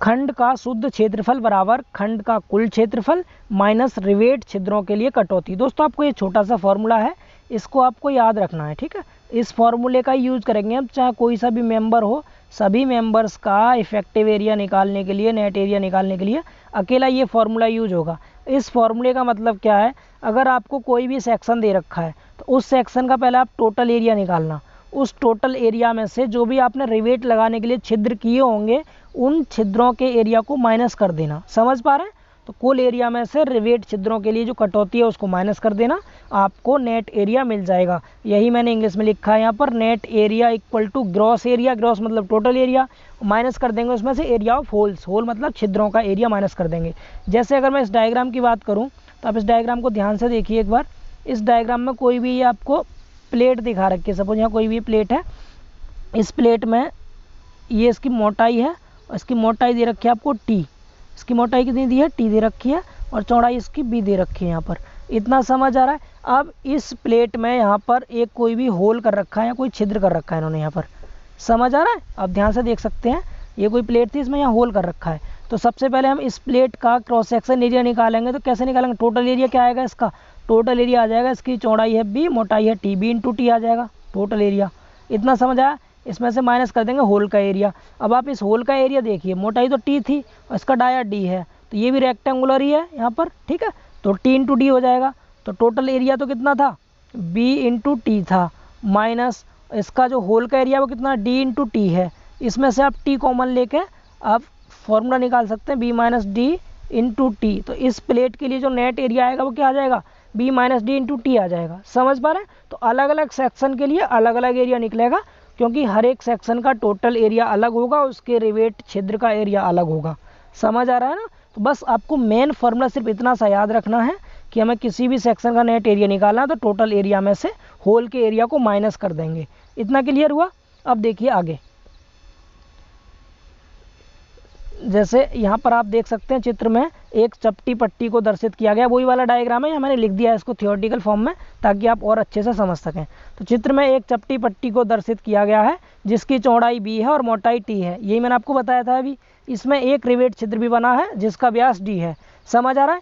Speaker 1: खंड का शुद्ध क्षेत्रफल बराबर खंड का कुल क्षेत्रफल माइनस रिवेट छिद्रों के लिए कटौती। दोस्तों आपको ये छोटा सा फॉर्मूला है, इसको आपको याद रखना है, ठीक है। इस फॉर्मूले का यूज करेंगे हम, चाहे कोई सा भी मेंबर हो, सभी मेंबर्स का इफेक्टिव एरिया निकालने के लिए, नेट एरिया निकालने के लिए अकेला ये फॉर्मूला यूज होगा। इस फॉर्मूले का मतलब क्या है, अगर आपको कोई भी सेक्शन दे रखा है तो उस सेक्शन का पहले आप टोटल एरिया निकालना, उस टोटल एरिया में से जो भी आपने रिवेट लगाने के लिए छिद्र किए होंगे उन छिद्रों के एरिया को माइनस कर देना। समझ पा रहे हैं? तो कुल एरिया में से रिवेट छिद्रों के लिए जो कटौती है उसको माइनस कर देना, आपको नेट एरिया मिल जाएगा। यही मैंने इंग्लिश में लिखा है यहाँ पर, net area equal to gross area, gross मतलब टोटल एरिया, माइनस कर देंगे उसमें से एरिया ऑफ होल्स, होल मतलब छिद्रों का एरिया माइनस कर देंगे। जैसे अगर मैं इस डायग्राम की बात करूँ तो आप इस डायग्राम को ध्यान से देखिए एक बार। इस डायग्राम में कोई भी ये आपको प्लेट दिखा रखी है, सपोज यहाँ कोई भी प्लेट है, इस प्लेट में ये इसकी मोटाई है, इसकी मोटाई दे रखी है आपको टी, इसकी मोटाई कितनी दी है टी दे रखी है, और चौड़ाई इसकी बी दे रखी है यहाँ पर। इतना समझ आ रहा है? अब इस प्लेट में यहाँ पर एक कोई भी होल कर रखा है या कोई छिद्र कर रखा है इन्होंने यहाँ पर, समझ आ रहा है? आप ध्यान से देख सकते हैं, ये कोई प्लेट थी, इसमें यहाँ होल कर रखा है। तो सबसे पहले हम इस प्लेट का क्रॉस सेक्शन एरिया निकालेंगे। तो कैसे निकालेंगे? टोटल एरिया क्या आएगा इसका? टोटल एरिया आ जाएगा, इसकी चौड़ाई है बी, मोटाई है टी, बी इंटू टी आ जाएगा टोटल एरिया। इतना समझ आया? इसमें से माइनस कर देंगे होल का एरिया। अब आप इस होल का एरिया देखिए, मोटाई तो टी थी और इसका डाया डी है, तो ये भी रेक्टेंगुलर ही है यहाँ पर, ठीक है। तो टी इंटू डी हो जाएगा। तो टोटल एरिया तो कितना था? बी इंटू टी था, माइनस इसका जो होल का एरिया वो कितना? डी इंटू टी है। इसमें से आप टी कॉमन लेके आप फॉर्मूला निकाल सकते हैं, B minus D into T. तो इस प्लेट के लिए जो नेट एरिया आएगा वो क्या आ जाएगा? B minus D into t आ जाएगा। समझ पा रहे हैं? तो अलग अलग सेक्शन के लिए अलग अलग एरिया निकलेगा, क्योंकि हर एक सेक्शन का टोटल एरिया अलग होगा, उसके रिवेट छिद्र का एरिया अलग होगा। समझ आ रहा है ना? तो बस आपको मेन फॉर्मूला सिर्फ इतना सा याद रखना है कि हमें किसी भी सेक्शन का नेट एरिया निकालना है तो टोटल एरिया में से होल के एरिया को माइनस कर देंगे। इतना क्लियर हुआ? अब देखिए आगे, जैसे यहाँ पर आप देख सकते हैं चित्र में एक चपटी पट्टी को दर्शित किया गया, वही वाला डायग्राम है, या मैंने लिख दिया है इसको थियोरेटिकल फॉर्म में ताकि आप और अच्छे से समझ सकें। तो चित्र में एक चपटी पट्टी को दर्शित किया गया है जिसकी चौड़ाई बी है और मोटाई टी है, यही मैंने आपको बताया था अभी। इसमें एक रिवेट छिद्र भी बना है जिसका व्यास डी है। समझ आ रहा है?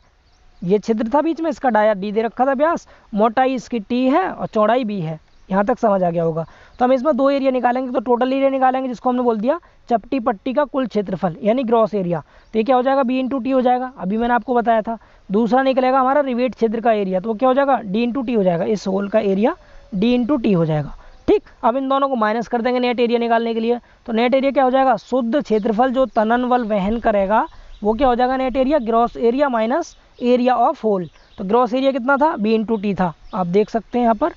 Speaker 1: ये छिद्र था बीच में, इसका डाया डी दे रखा था व्यास, मोटाई इसकी टी है और चौड़ाई बी है। यहाँ तक समझ आ गया होगा। तो हम इसमें 2 एरिया निकालेंगे, तो टोटल एरिया निकालेंगे जिसको हमने बोल दिया चपटी पट्टी का कुल क्षेत्रफल यानी ग्रॉस एरिया। तो ये क्या हो जाएगा? बी इंटू टी हो जाएगा, अभी मैंने आपको बताया था। दूसरा निकलेगा हमारा रिवेट छिद्र का एरिया, तो वो क्या हो जाएगा? डी इंटू टी हो जाएगा, इस होल का एरिया डी इंटू टी हो जाएगा। ठीक, अब इन दोनों को माइनस कर देंगे नेट एरिया निकालने के लिए। तो नेट एरिया क्या हो जाएगा? शुद्ध क्षेत्रफल जो तनन बल वहन करेगा वो क्या हो जाएगा? Net area gross area minus area of hole. तो ग्रॉस एरिया कितना था? बी इंटू टी था, आप देख सकते हैं यहाँ पर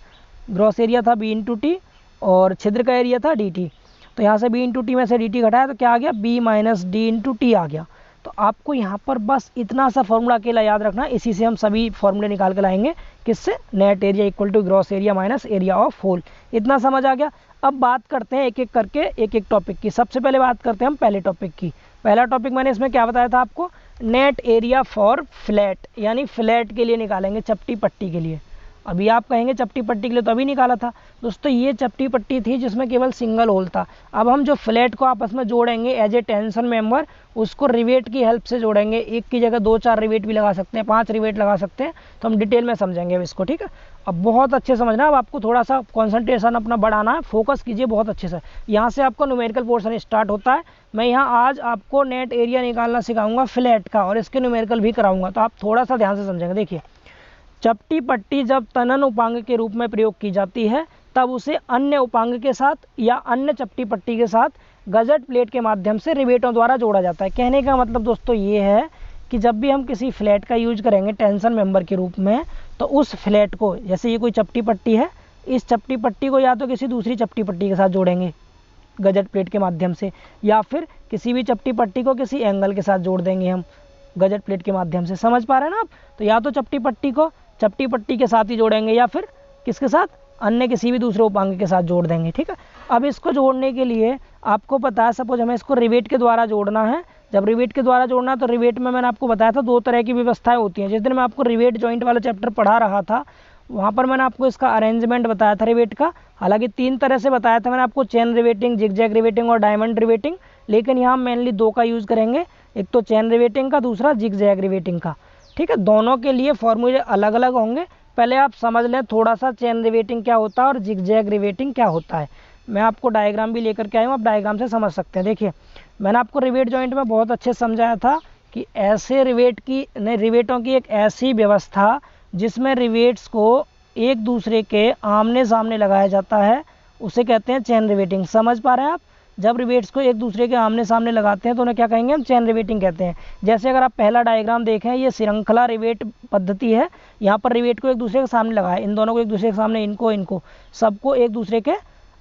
Speaker 1: ग्रॉस एरिया था बी इंटू टी और छिद्र का एरिया था डी टी। तो यहाँ से बी इंटू टी में से डी टी घटाया तो क्या आ गया? B minus D into t आ गया। तो आपको यहाँ पर बस इतना सा फॉर्मूला अकेला याद रखना, इसी से हम सभी फॉर्मूले निकाल के लाएंगे। किससे? Net area equal to gross area minus area of hole. इतना समझ आ गया? अब बात करते हैं एक एक करके एक एक टॉपिक की। सबसे पहले बात करते हैं हम पहले टॉपिक की। पहला टॉपिक मैंने इसमें क्या बताया था आपको? नेट एरिया फॉर फ्लैट, यानी फ्लैट के लिए निकालेंगे, चपटी पट्टी के लिए। अभी आप कहेंगे चपटी पट्टी के लिए तो अभी निकाला था दोस्तों, ये चपटी पट्टी थी जिसमें केवल सिंगल होल था। अब हम जो फ्लैट को आपस में जोड़ेंगे एज ए टेंशन मेंबर, उसको रिवेट की हेल्प से जोड़ेंगे। एक की जगह 2-4 रिवेट भी लगा सकते हैं, 5 रिवेट लगा सकते हैं। तो हम डिटेल में समझेंगे अब इसको, ठीक है। अब बहुत अच्छे समझना, अब आपको थोड़ा सा कॉन्सेंट्रेशन अपना बढ़ाना है, फोकस कीजिए बहुत अच्छे से। यहाँ से आपको न्यूमेरिकल पोर्शन स्टार्ट होता है। मैं यहाँ आज आपको नेट एरिया निकालना सिखाऊंगा फ्लैट का, और इसके न्यूमेरिकल भी कराऊंगा, तो आप थोड़ा सा ध्यान से समझेंगे। देखिए, चपटी पट्टी जब तनन उपांग के रूप में प्रयोग की जाती है तब उसे अन्य उपांग के साथ या अन्य चपटी पट्टी के साथ गजट प्लेट के माध्यम से रिवेटों द्वारा जोड़ा जाता है। कहने का मतलब दोस्तों ये है कि जब भी हम किसी फ्लैट का यूज करेंगे टेंशन मेंबर के रूप में, तो उस फ्लैट को, जैसे ये कोई चपटी पट्टी है, इस चपटी पट्टी को या तो किसी दूसरी चपटी पट्टी के साथ जोड़ेंगे गजट प्लेट के माध्यम से, या फिर किसी भी चपटी पट्टी को किसी एंगल के साथ जोड़ देंगे हम गजट प्लेट के माध्यम से। समझ पा रहे हैं ना आप? तो या तो चपटी पट्टी को चपटी पट्टी के साथ ही जोड़ेंगे या फिर किसके साथ, अन्य किसी भी दूसरे उपांग के साथ जोड़ देंगे। ठीक है, अब इसको जोड़ने के लिए आपको पता है, सपोज हमें इसको रिवेट के द्वारा जोड़ना है। जब रिवेट के द्वारा जोड़ना है तो रिवेट में मैंने आपको बताया था 2 तरह की व्यवस्थाएं होती हैं। जिस दिन मैं आपको रिवेट जॉइंट वाला चैप्टर पढ़ा रहा था वहाँ पर मैंने आपको इसका अरेंजमेंट बताया था रिवेट का। हालांकि 3 तरह से बताया था मैंने आपको, चेन रिवेटिंग, जिगजैग रिवेटिंग और डायमंड रिवेटिंग, लेकिन यहाँ मेनली 2 का यूज़ करेंगे, एक तो चेन रिवेटिंग का, दूसरा जिगजैग रिवेटिंग का। ठीक है, दोनों के लिए फॉर्मूले अलग अलग होंगे। पहले आप समझ लें थोड़ा सा चेन रिवेटिंग क्या होता है और जिगजैग रिवेटिंग क्या होता है। मैं आपको डायग्राम भी लेकर के आया हूँ, आप डायग्राम से समझ सकते हैं। देखिए, मैंने आपको रिवेट जॉइंट में बहुत अच्छे समझाया था कि ऐसे रिवेटों की एक ऐसी व्यवस्था जिसमें रिवेट्स को एक दूसरे के आमने सामने लगाया जाता है, उसे कहते हैं चेन रिवेटिंग। समझ पा रहे हैं आप? जब रिवेट्स को एक दूसरे के आमने सामने लगाते हैं तो उन्हें क्या कहेंगे हम, चेन रिवेटिंग कहते हैं। जैसे अगर आप पहला डायग्राम देखें, ये श्रृंखला रिवेट पद्धति है। यहाँ पर रिवेट को एक दूसरे के सामने लगाया, इन दोनों को एक दूसरे के सामने, इनको सबको एक दूसरे के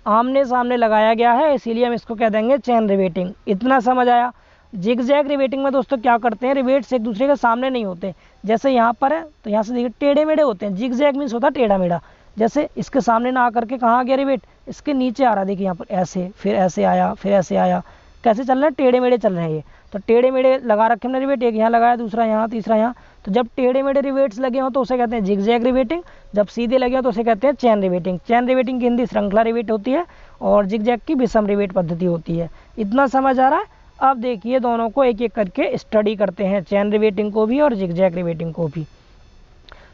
Speaker 1: आमने सामने लगाया गया है, इसीलिए हम इसको कह देंगे चेन रिवेटिंग। इतना समझ आया? जिगजैग रिवेटिंग में दोस्तों क्या करते हैं, रिवेट्स एक दूसरे के सामने नहीं होते। जैसे यहाँ पर है तो यहाँ से देखिए टेढ़े मेढ़े होते हैं, जिगजैग मीन्स होता है टेढ़ा मेढ़ा। जैसे इसके सामने ना आकर के कहाँ आ गया रिवेट, इसके नीचे आ रहा, देखिए यहाँ पर ऐसे, फिर ऐसे आया, फिर ऐसे आया, कैसे चल रहे हैं, टेढ़े मेढ़े चल रहे हैं ये। तो टेढ़े मेढ़े लगा रखे हमने रिवेट, एक यहाँ लगाया, दूसरा यहाँ, तीसरा यहाँ। तो जब टेढ़े मेढ़े रिवेट्स लगे हों तो उसे कहते हैं जिगजैग रिवेटिंग, जब सीधे लगे हो तो उसे कहते हैं चेन रिवेटिंग। चेन रिवेटिंग की हिंदी श्रृंखला रिवेट होती है और जिगजैग की विषम रिवेट पद्धति होती है। इतना समझ आ रहा है? अब देखिए दोनों को एक एक करके स्टडी करते हैं, चेन रिवेटिंग को भी और जिगजैग रिवेटिंग को भी।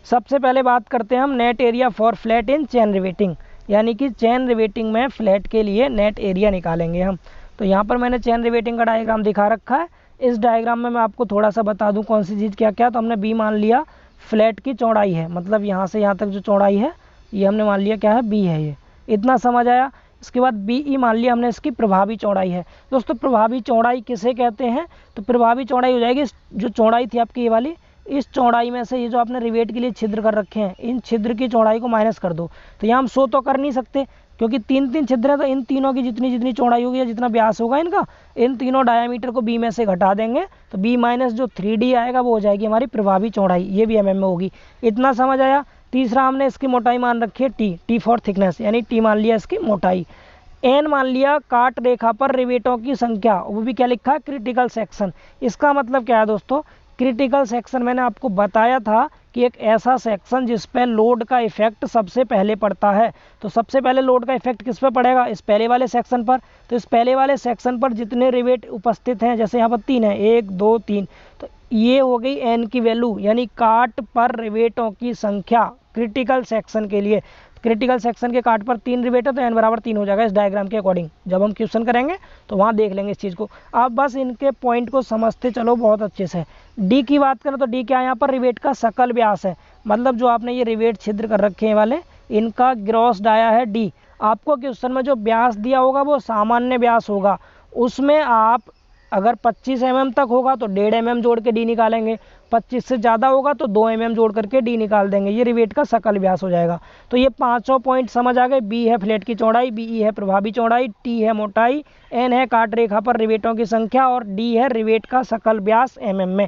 Speaker 1: सबसे पहले बात करते हैं हम net area for flat in chain riveting, यानी कि चेन रिवेटिंग में फ्लैट के लिए नेट एरिया निकालेंगे हम। तो यहाँ पर मैंने चेन रिवेटिंग का डायग्राम दिखा रखा है। इस डायग्राम में मैं आपको थोड़ा सा बता दूं कौन सी चीज़ क्या क्या। तो हमने बी मान लिया फ्लैट की चौड़ाई है, मतलब यहाँ से यहाँ तक जो चौड़ाई है ये हमने मान लिया क्या है, बी है ये। इतना समझ आया? इसके बाद बी ई मान लिया हमने इसकी प्रभावी चौड़ाई है। दोस्तों प्रभावी चौड़ाई किसे कहते हैं, तो प्रभावी चौड़ाई हो जाएगी जो चौड़ाई थी आपकी ये वाली, इस चौड़ाई में से ये जो आपने रिवेट के लिए छिद्र कर रखे हैं, इन छिद्र की चौड़ाई को माइनस कर दो। तो यहाँ हम 100 तो कर नहीं सकते क्योंकि 3 छिद्र है, तो इन तीनों की जितनी जितनी चौड़ाई होगी या जितना व्यास होगा इनका, इन तीनों डायामीटर को बी में से घटा देंगे। तो बी माइनस जो 3D आएगा वो हो जाएगी हमारी प्रभावी चौड़ाई, ये भी mm में होगी। इतना समझ आया? तीसरा हमने इसकी मोटाई मान रखी है टी फॉर थिकनेस, यानी टी मान लिया इसकी मोटाई। एन मान लिया काट रेखा पर रिवेटों की संख्या, वो भी क्या लिखा है, क्रिटिकल सेक्शन। इसका मतलब क्या है दोस्तों, क्रिटिकल सेक्शन मैंने आपको बताया था कि एक ऐसा सेक्शन जिस पे लोड का इफेक्ट सबसे पहले पड़ता है। तो सबसे पहले लोड का इफेक्ट किस पे पड़ेगा, इस पहले वाले सेक्शन पर। तो इस पहले वाले सेक्शन पर जितने रिवेट उपस्थित हैं, जैसे यहाँ पर 3 है, 1 2 3, तो ये हो गई एन की वैल्यू, यानी काट पर रिवेटों की संख्या क्रिटिकल सेक्शन के लिए। क्रिटिकल सेक्शन के काट पर 3 रिवेट है तो n बराबर 3 हो जाएगा इस डायग्राम के अकॉर्डिंग। जब हम क्वेश्चन करेंगे तो वहाँ देख लेंगे इस चीज़ को। आप बस इनके पॉइंट को समझते चलो बहुत अच्छे से। डी की बात करें तो डी क्या है, यहाँ पर रिवेट का सकल व्यास है, मतलब जो आपने ये रिवेट छिद्र कर रखे हैं वाले, इनका ग्रॉस डाया है डी। आपको क्वेश्चन में जो व्यास दिया होगा वो सामान्य व्यास होगा, उसमें आप अगर 25 mm तक होगा तो 1.5 mm जोड़ के डी निकालेंगे, 25 से ज़्यादा होगा तो 2 mm जोड़ करके डी निकाल देंगे। ये रिवेट का सकल व्यास हो जाएगा। तो ये 5 पॉइंट समझ आ गए। बी है फ्लैट की चौड़ाई, बी ई है प्रभावी चौड़ाई, टी है मोटाई, एन है काट रेखा पर रिवेटों की संख्या और डी है रिवेट का सकल व्यास mm में।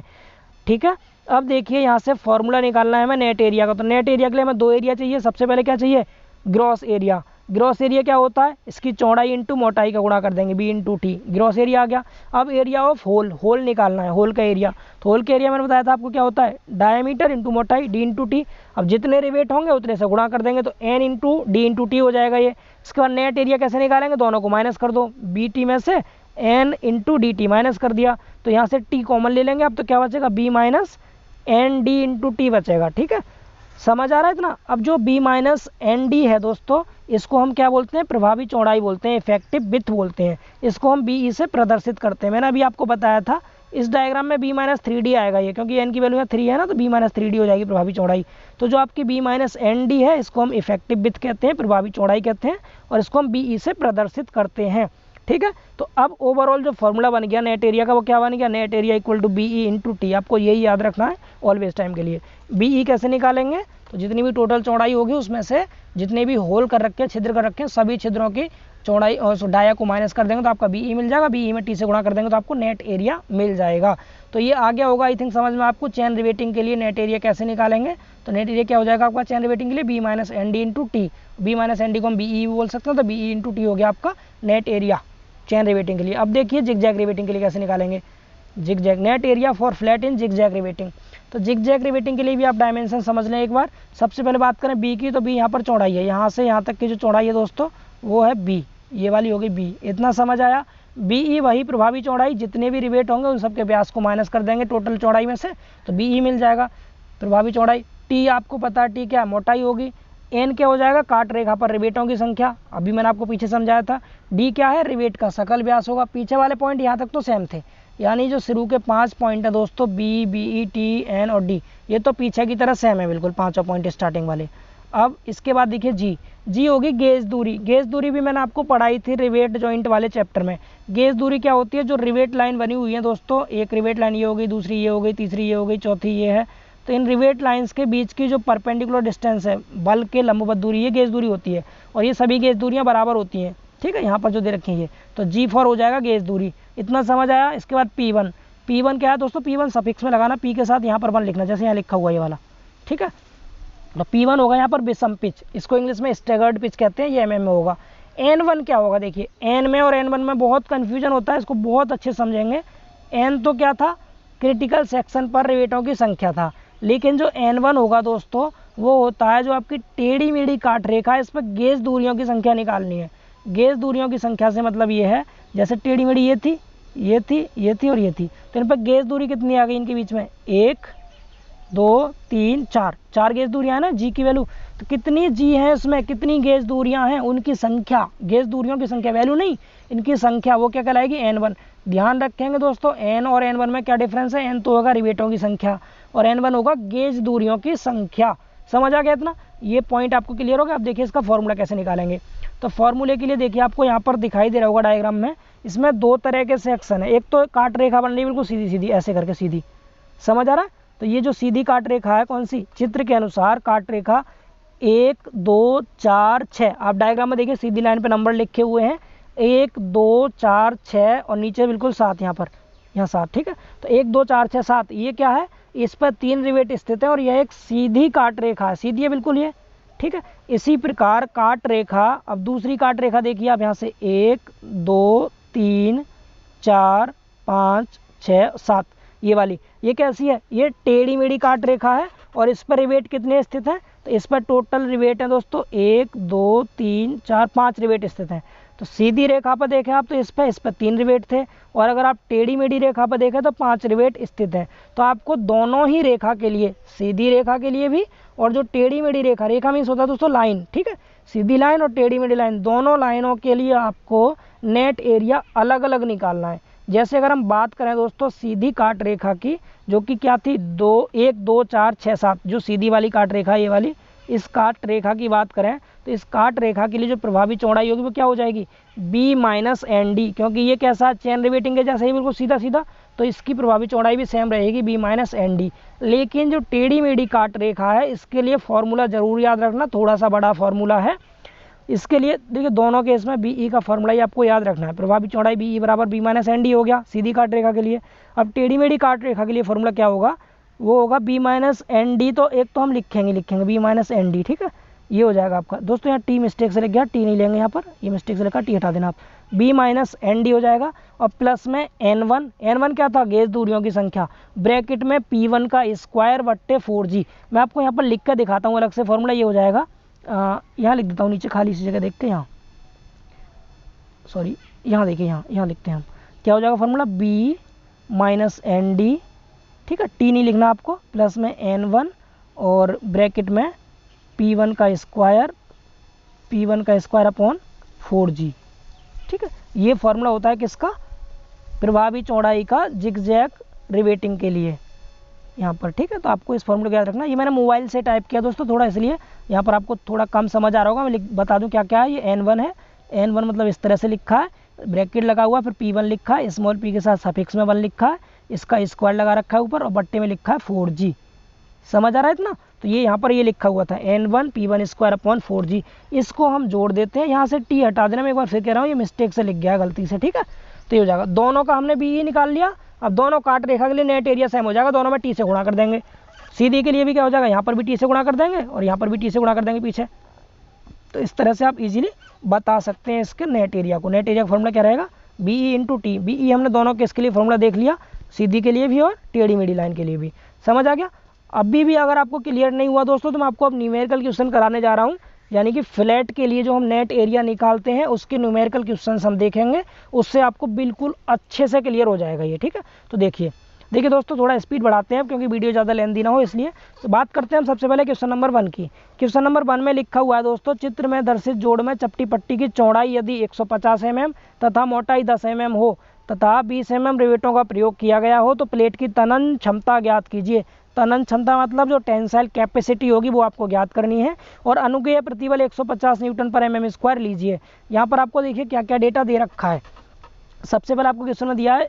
Speaker 1: ठीक है, अब देखिए यहाँ से फॉर्मूला निकालना है हमें नेट एरिया का। तो नेट एरिया के लिए हमें 2 एरिया चाहिए। सबसे पहले क्या चाहिए, ग्रॉस एरिया। ग्रॉस एरिया क्या होता है, इसकी चौड़ाई इंटू मोटाई का गुणा कर देंगे, b into t, gross area आ गया। अब एरिया ऑफ होल, होल निकालना है, होल का एरिया। तो होल का एरिया मैंने बताया था आपको क्या होता है, डायमीटर इंटू मोटाई, डी इंटू टी। अब जितने रिवेट होंगे उतने से गुणा कर देंगे, तो N into D into T हो जाएगा ये। इसके बाद नेट एरिया कैसे निकालेंगे, दोनों को माइनस कर दो, बी टी में से N into D T minus कर दिया, तो यहाँ से टी कॉमन ले लेंगे। अब तो क्या बचेगा, B minus N D into T बचेगा। ठीक है, समझ आ रहा है इतना। अब जो b माइनस एन डी है दोस्तों, इसको हम क्या बोलते हैं, प्रभावी चौड़ाई बोलते हैं, इफेक्टिव विड्थ बोलते हैं। इसको हम बी ई से प्रदर्शित करते हैं। मैंने अभी आपको बताया था इस डायग्राम में b माइनस 3D आएगा ये, क्योंकि n की वैल्यू है 3 है ना, तो b माइनस 3D हो जाएगी प्रभावी चौड़ाई। तो जो आपकी b माइनस एन डी है, इसको हम इफेक्टिव विड्थ कहते हैं, प्रभावी चौड़ाई कहते हैं, और इसको हम बी ई से प्रदर्शित करते हैं। ठीक है, तो अब ओवरऑल जो फॉर्मूला बन गया नेट एरिया का, वो क्या बन गया, net area equal to B E into T. आपको यही याद रखना है ऑलवेज टाइम के लिए। बी ई कैसे निकालेंगे, तो जितनी भी टोटल चौड़ाई होगी उसमें से जितने भी होल कर रखे हैं, छिद्र कर रखे हैं, सभी छिद्रों की चौड़ाई और डाया को माइनस कर देंगे तो आपका बीई मिल जाएगा। बीई में टी से गुणा कर देंगे तो आपको नेट एरिया मिल जाएगा। तो ये आ गया होगा आई थिंक समझ में आपको। चेन रिवेटिंग के लिए नेट एरिया कैसे निकालेंगे, तो नेट एरिया क्या हो जाएगा आपका चेन रिवेटिंग के लिए B minus N D into T. B minus N D को हम बीई बोल सकते हैं, तो बीई इंटू टी हो गया आपका नेट एरिया चेन रिवेटिंग के लिए। अब देखिए जिगजैग रिवेटिंग के लिए कैसे निकालेंगे। Zigzag net area for flat in zigzag riveting. तो जिगजैग रिवेटिंग के लिए भी आप डायमेंशन समझ लें एक बार। सबसे पहले बात करें बी की, तो बी यहाँ पर चौड़ाई है, यहाँ से यहाँ तक की जो चौड़ाई है दोस्तों वो है बी, ये वाली होगी बी। इतना समझ आया। बीई वही प्रभावी चौड़ाई, जितने भी रिवेट होंगे उन सबके व्यास को माइनस कर देंगे टोटल चौड़ाई में से, तो बीई मिल जाएगा प्रभावी चौड़ाई। टी आपको पता है टी क्या मोटाई होगी। एन क्या हो जाएगा काट रेखा पर रिवेटों की संख्या, अभी मैंने आपको पीछे समझाया था। डी क्या है रिवेट का सकल व्यास होगा। पीछे वाले पॉइंट यहाँ तक तो सेम थे, यानी जो शुरू के 5 पॉइंट है दोस्तों बी, बीई, टी, एन और डी, ये तो पीछे की तरह सेम है बिल्कुल, 5 पॉइंट स्टार्टिंग वाले। अब इसके बाद देखिए जी, जी होगी गेज दूरी। गेज दूरी भी मैंने आपको पढ़ाई थी रिवेट जॉइंट वाले चैप्टर में। गेज दूरी क्या होती है, जो रिवेट लाइन बनी हुई है दोस्तों, एक रिवेट लाइन ये हो गई, दूसरी ये हो गई, तीसरी ये हो गई, चौथी ये है, तो इन रिवेट लाइंस के बीच की जो परपेंडिकुलर डिस्टेंस है, बल के लंबवत दूरी, ये गेज दूरी होती है। और ये सभी गेज दूरियां बराबर होती हैं, ठीक है, यहाँ पर जो दे रखी है ये, तो जी फॉर हो जाएगा गेज दूरी। इतना समझ आया। इसके बाद P1, P1 क्या है दोस्तों, P1 सफिक्स में लगाना, P के साथ यहाँ पर 1 लिखना, जैसे यहाँ लिखा हुआ ये वाला, ठीक है। तो P1 होगा यहाँ पर विषम पिच, इसको इंग्लिश में स्टैगर्ड पिच कहते हैं, ये mm में होगा। N1 क्या होगा, देखिए N में और N1 में बहुत कन्फ्यूजन होता है, इसको बहुत अच्छे समझेंगे। N तो क्या था, क्रिटिकल सेक्शन पर रिवेटों की संख्या था, लेकिन जो N1 होगा दोस्तों वो होता है जो आपकी टेढ़ी मेढ़ी काट रेखा है, इस पर गेज दूरियों की संख्या निकालनी है। गेज दूरियों की संख्या से मतलब ये है, जैसे टेढ़ी मेढ़ी ये थी, ये थी, ये थी और ये थी, तो इन पर गेज दूरी कितनी आ गई इनके बीच में, 1 2 3 4, 4 गेज दूरियां है ना जी की वैल्यू। तो कितनी जी है इसमें, कितनी गेज दूरियां हैं, उनकी संख्या, गेज दूरियों की संख्या, वैल्यू नहीं, इनकी संख्या, वो क्या कहलाएगी N1। ध्यान रखेंगे दोस्तों N और N1 में क्या डिफरेंस है, N तो होगा रिवेटों की संख्या और N1 होगा गेज दूरियों की संख्या। समझ आ गया इतना, ये पॉइंट आपको क्लियर हो गया। अब देखिए इसका फॉर्मूला कैसे निकालेंगे। तो फॉर्मूले के लिए देखिए आपको यहाँ पर दिखाई दे रहा होगा डायग्राम में, इसमें 2 तरह के सेक्शन है। एक तो काट रेखा बन रही है बिल्कुल सीधी सीधी ऐसे करके सीधी, समझ आ रहा है। तो ये जो सीधी काट रेखा है कौन सी, चित्र के अनुसार काट रेखा 1 2 4 6, आप डायग्राम में देखिए सीधी लाइन पे नंबर लिखे हुए हैं 1 2 4 6 और नीचे बिल्कुल 7, यहाँ पर यहाँ 7, ठीक है। तो 1 2 4 6 7 ये क्या है, इस पर 3 रिवेट स्थित है और यह एक सीधी काट रेखा है, सीधी है बिल्कुल ये, ठीक है। इसी प्रकार काट रेखा, अब दूसरी काट रेखा देखिए आप यहाँ से 1 2 3 4 5 6 7, ये वाली, ये कैसी है, ये टेढ़ी मेढ़ी काट रेखा है और इस पर रिवेट कितने स्थित हैं, तो इस पर टोटल रिवेट है दोस्तों 1 2 3 4 5 रिवेट स्थित हैं। तो सीधी रेखा पर देखें आप तो इस पर 3 रिवेट थे, और अगर आप टेढ़ी मेढ़ी रेखा पर देखें तो 5 रिवेट स्थित हैं। तो आपको दोनों ही रेखा के लिए, सीधी रेखा के लिए भी और जो टेढ़ी मेढ़ी रेखा, रेखा मीन्स होता है दोस्तों लाइन, ठीक है, सीधी लाइन और टेढ़ी मेढ़ी लाइन, दोनों लाइनों के लिए आपको नेट एरिया अलग अलग निकालना है। जैसे अगर हम बात करें दोस्तों सीधी काट रेखा की, जो कि क्या थी 1 2 4 6 7, जो सीधी वाली काट रेखा ये वाली, इस काट रेखा की बात करें तो इस काट रेखा के लिए जो प्रभावी चौड़ाई होगी वो क्या हो जाएगी, बी माइनस एन डी, क्योंकि ये कैसा चेन रिवेटिंग के जैसा ही बिल्कुल सीधा सीधा, तो इसकी प्रभावी चौड़ाई भी सेम रहेगी बी माइनस एन डी। लेकिन जो टेढ़ी मेढ़ी काट रेखा है इसके लिए फॉर्मूला जरूर याद रखना, थोड़ा सा बड़ा फॉर्मूला है इसके लिए। देखिए दोनों केस में बीई का फॉर्मूला ही आपको याद रखना है, प्रभावी चौड़ाई बीई बराबर बी माइनस एन डी हो गया सीधी काट रेखा के लिए। अब टेढ़ी मेढ़ी काट रेखा के लिए फॉर्मूला क्या होगा, वो होगा बी माइनस एन डी, तो एक तो हम लिखेंगे बी माइनस एन डी, ठीक है, ये हो जाएगा आपका दोस्तों। यहाँ टी मिस्टेक से लिख गया, टी नहीं लेंगे यहाँ पर, ये मिस्टेक से लिखा, टी हटा देना आप, बी माइनस एन डी हो जाएगा। और प्लस में N1, N1 क्या था, गेज दूरियों की संख्या, ब्रैकेट में P1 का स्क्वायर बट्टे 4G। मैं आपको यहाँ पर लिख कर दिखाता हूँ अलग से फॉर्मूला, ये हो जाएगा, यहाँ लिख देता हूँ नीचे खाली सी जगह, देखते हैं यहाँ, सॉरी यहाँ देखिए, यहाँ लिखते हैं हम, क्या हो जाएगा फॉर्मूला, बी माइनस एन डी, ठीक है, टी नहीं लिखना आपको, प्लस में N1 और ब्रैकेट में P1 का स्क्वायर अपॉन 4G, ठीक है। ये फॉर्मूला होता है किसका, प्रभावी चौड़ाई का जिगजैग रिवेटिंग के लिए यहाँ पर, ठीक है। तो आपको इस फॉर्मूला को याद रखना। ये मैंने मोबाइल से टाइप किया दोस्तों थोड़ा, इसलिए यहाँ पर आपको थोड़ा कम समझ आ रहा होगा। मैं बता दूँ क्या क्या है। ये N1 है, N1 मतलब इस तरह से लिखा है, ब्रैकेट लगा हुआ, फिर P1 लिखा है, स्मॉल p के साथ सफिक्स में 1 लिखा है, इसका स्क्वायर लगा रखा है ऊपर और बट्टे में लिखा है 4G। समझ आ रहा है इतना। तो तो ये यहाँ पर ये लिखा हुआ था N1 P1 square upon 4G, इसको हम जोड़ देते हैं, यहाँ से T हटा देना, मैं एक बार फिर कह रहा हूँ ये मिस्टेक से लिख गया गलती से, ठीक है। तो ये हो जाएगा, दोनों का हमने BE निकाल लिया। अब दोनों काट रेखा के लिए नेट एरिया सेम हो जाएगा, दोनों में T से गुणा कर देंगे। सीधी के लिए भी क्या हो जाएगा, यहाँ पर भी T से गुणा कर देंगे और यहाँ पर भी T से गुणा कर देंगे पीछे। तो इस तरह से आप इजीली बता सकते हैं इसके नेट एरिया को। नेट एरिया का फॉर्मूला क्या रहेगा, BE इंटू T। BE हमने दोनों के इसके लिए फॉर्मूला देख लिया, सीधी के लिए भी और टेढ़ी मेढ़ी लाइन के लिए भी, समझ आ गया। अभी भी अगर आपको क्लियर नहीं हुआ दोस्तों, तो मैं आपको अब न्यूमेरिकल क्वेश्चन कराने जा रहा हूँ, यानी कि फ्लैट के लिए जो हम नेट एरिया निकालते हैं उसके न्यूमेरिकल क्वेश्चन हम देखेंगे, उससे आपको बिल्कुल अच्छे से क्लियर हो जाएगा ये, ठीक है। तो देखिए दोस्तों, थोड़ा स्पीड बढ़ाते हैं क्योंकि वीडियो ज़्यादा लेंथी ना हो इसलिए। तो बात करते हैं हम सबसे पहले क्वेश्चन नंबर 1 की। क्वेश्चन नंबर 1 में लिखा हुआ है दोस्तों, चित्र में दर्शित जोड़ में चपटी पट्टी की चौड़ाई यदि 150 mm तथा मोटाई 10 mm हो तथा 20 mm रिवेटों का प्रयोग किया गया हो तो प्लेट की तनन क्षमता ज्ञात कीजिए। तनन क्षमता मतलब जो टेंसाइल कैपेसिटी होगी वो आपको ज्ञात करनी है, और अनुगेय प्रतिबल 150 न्यूटन पर mm स्क्वायर लीजिए। यहाँ पर आपको देखिए क्या क्या डेटा दे रखा है। सबसे पहले आपको क्वेश्चन में दिया है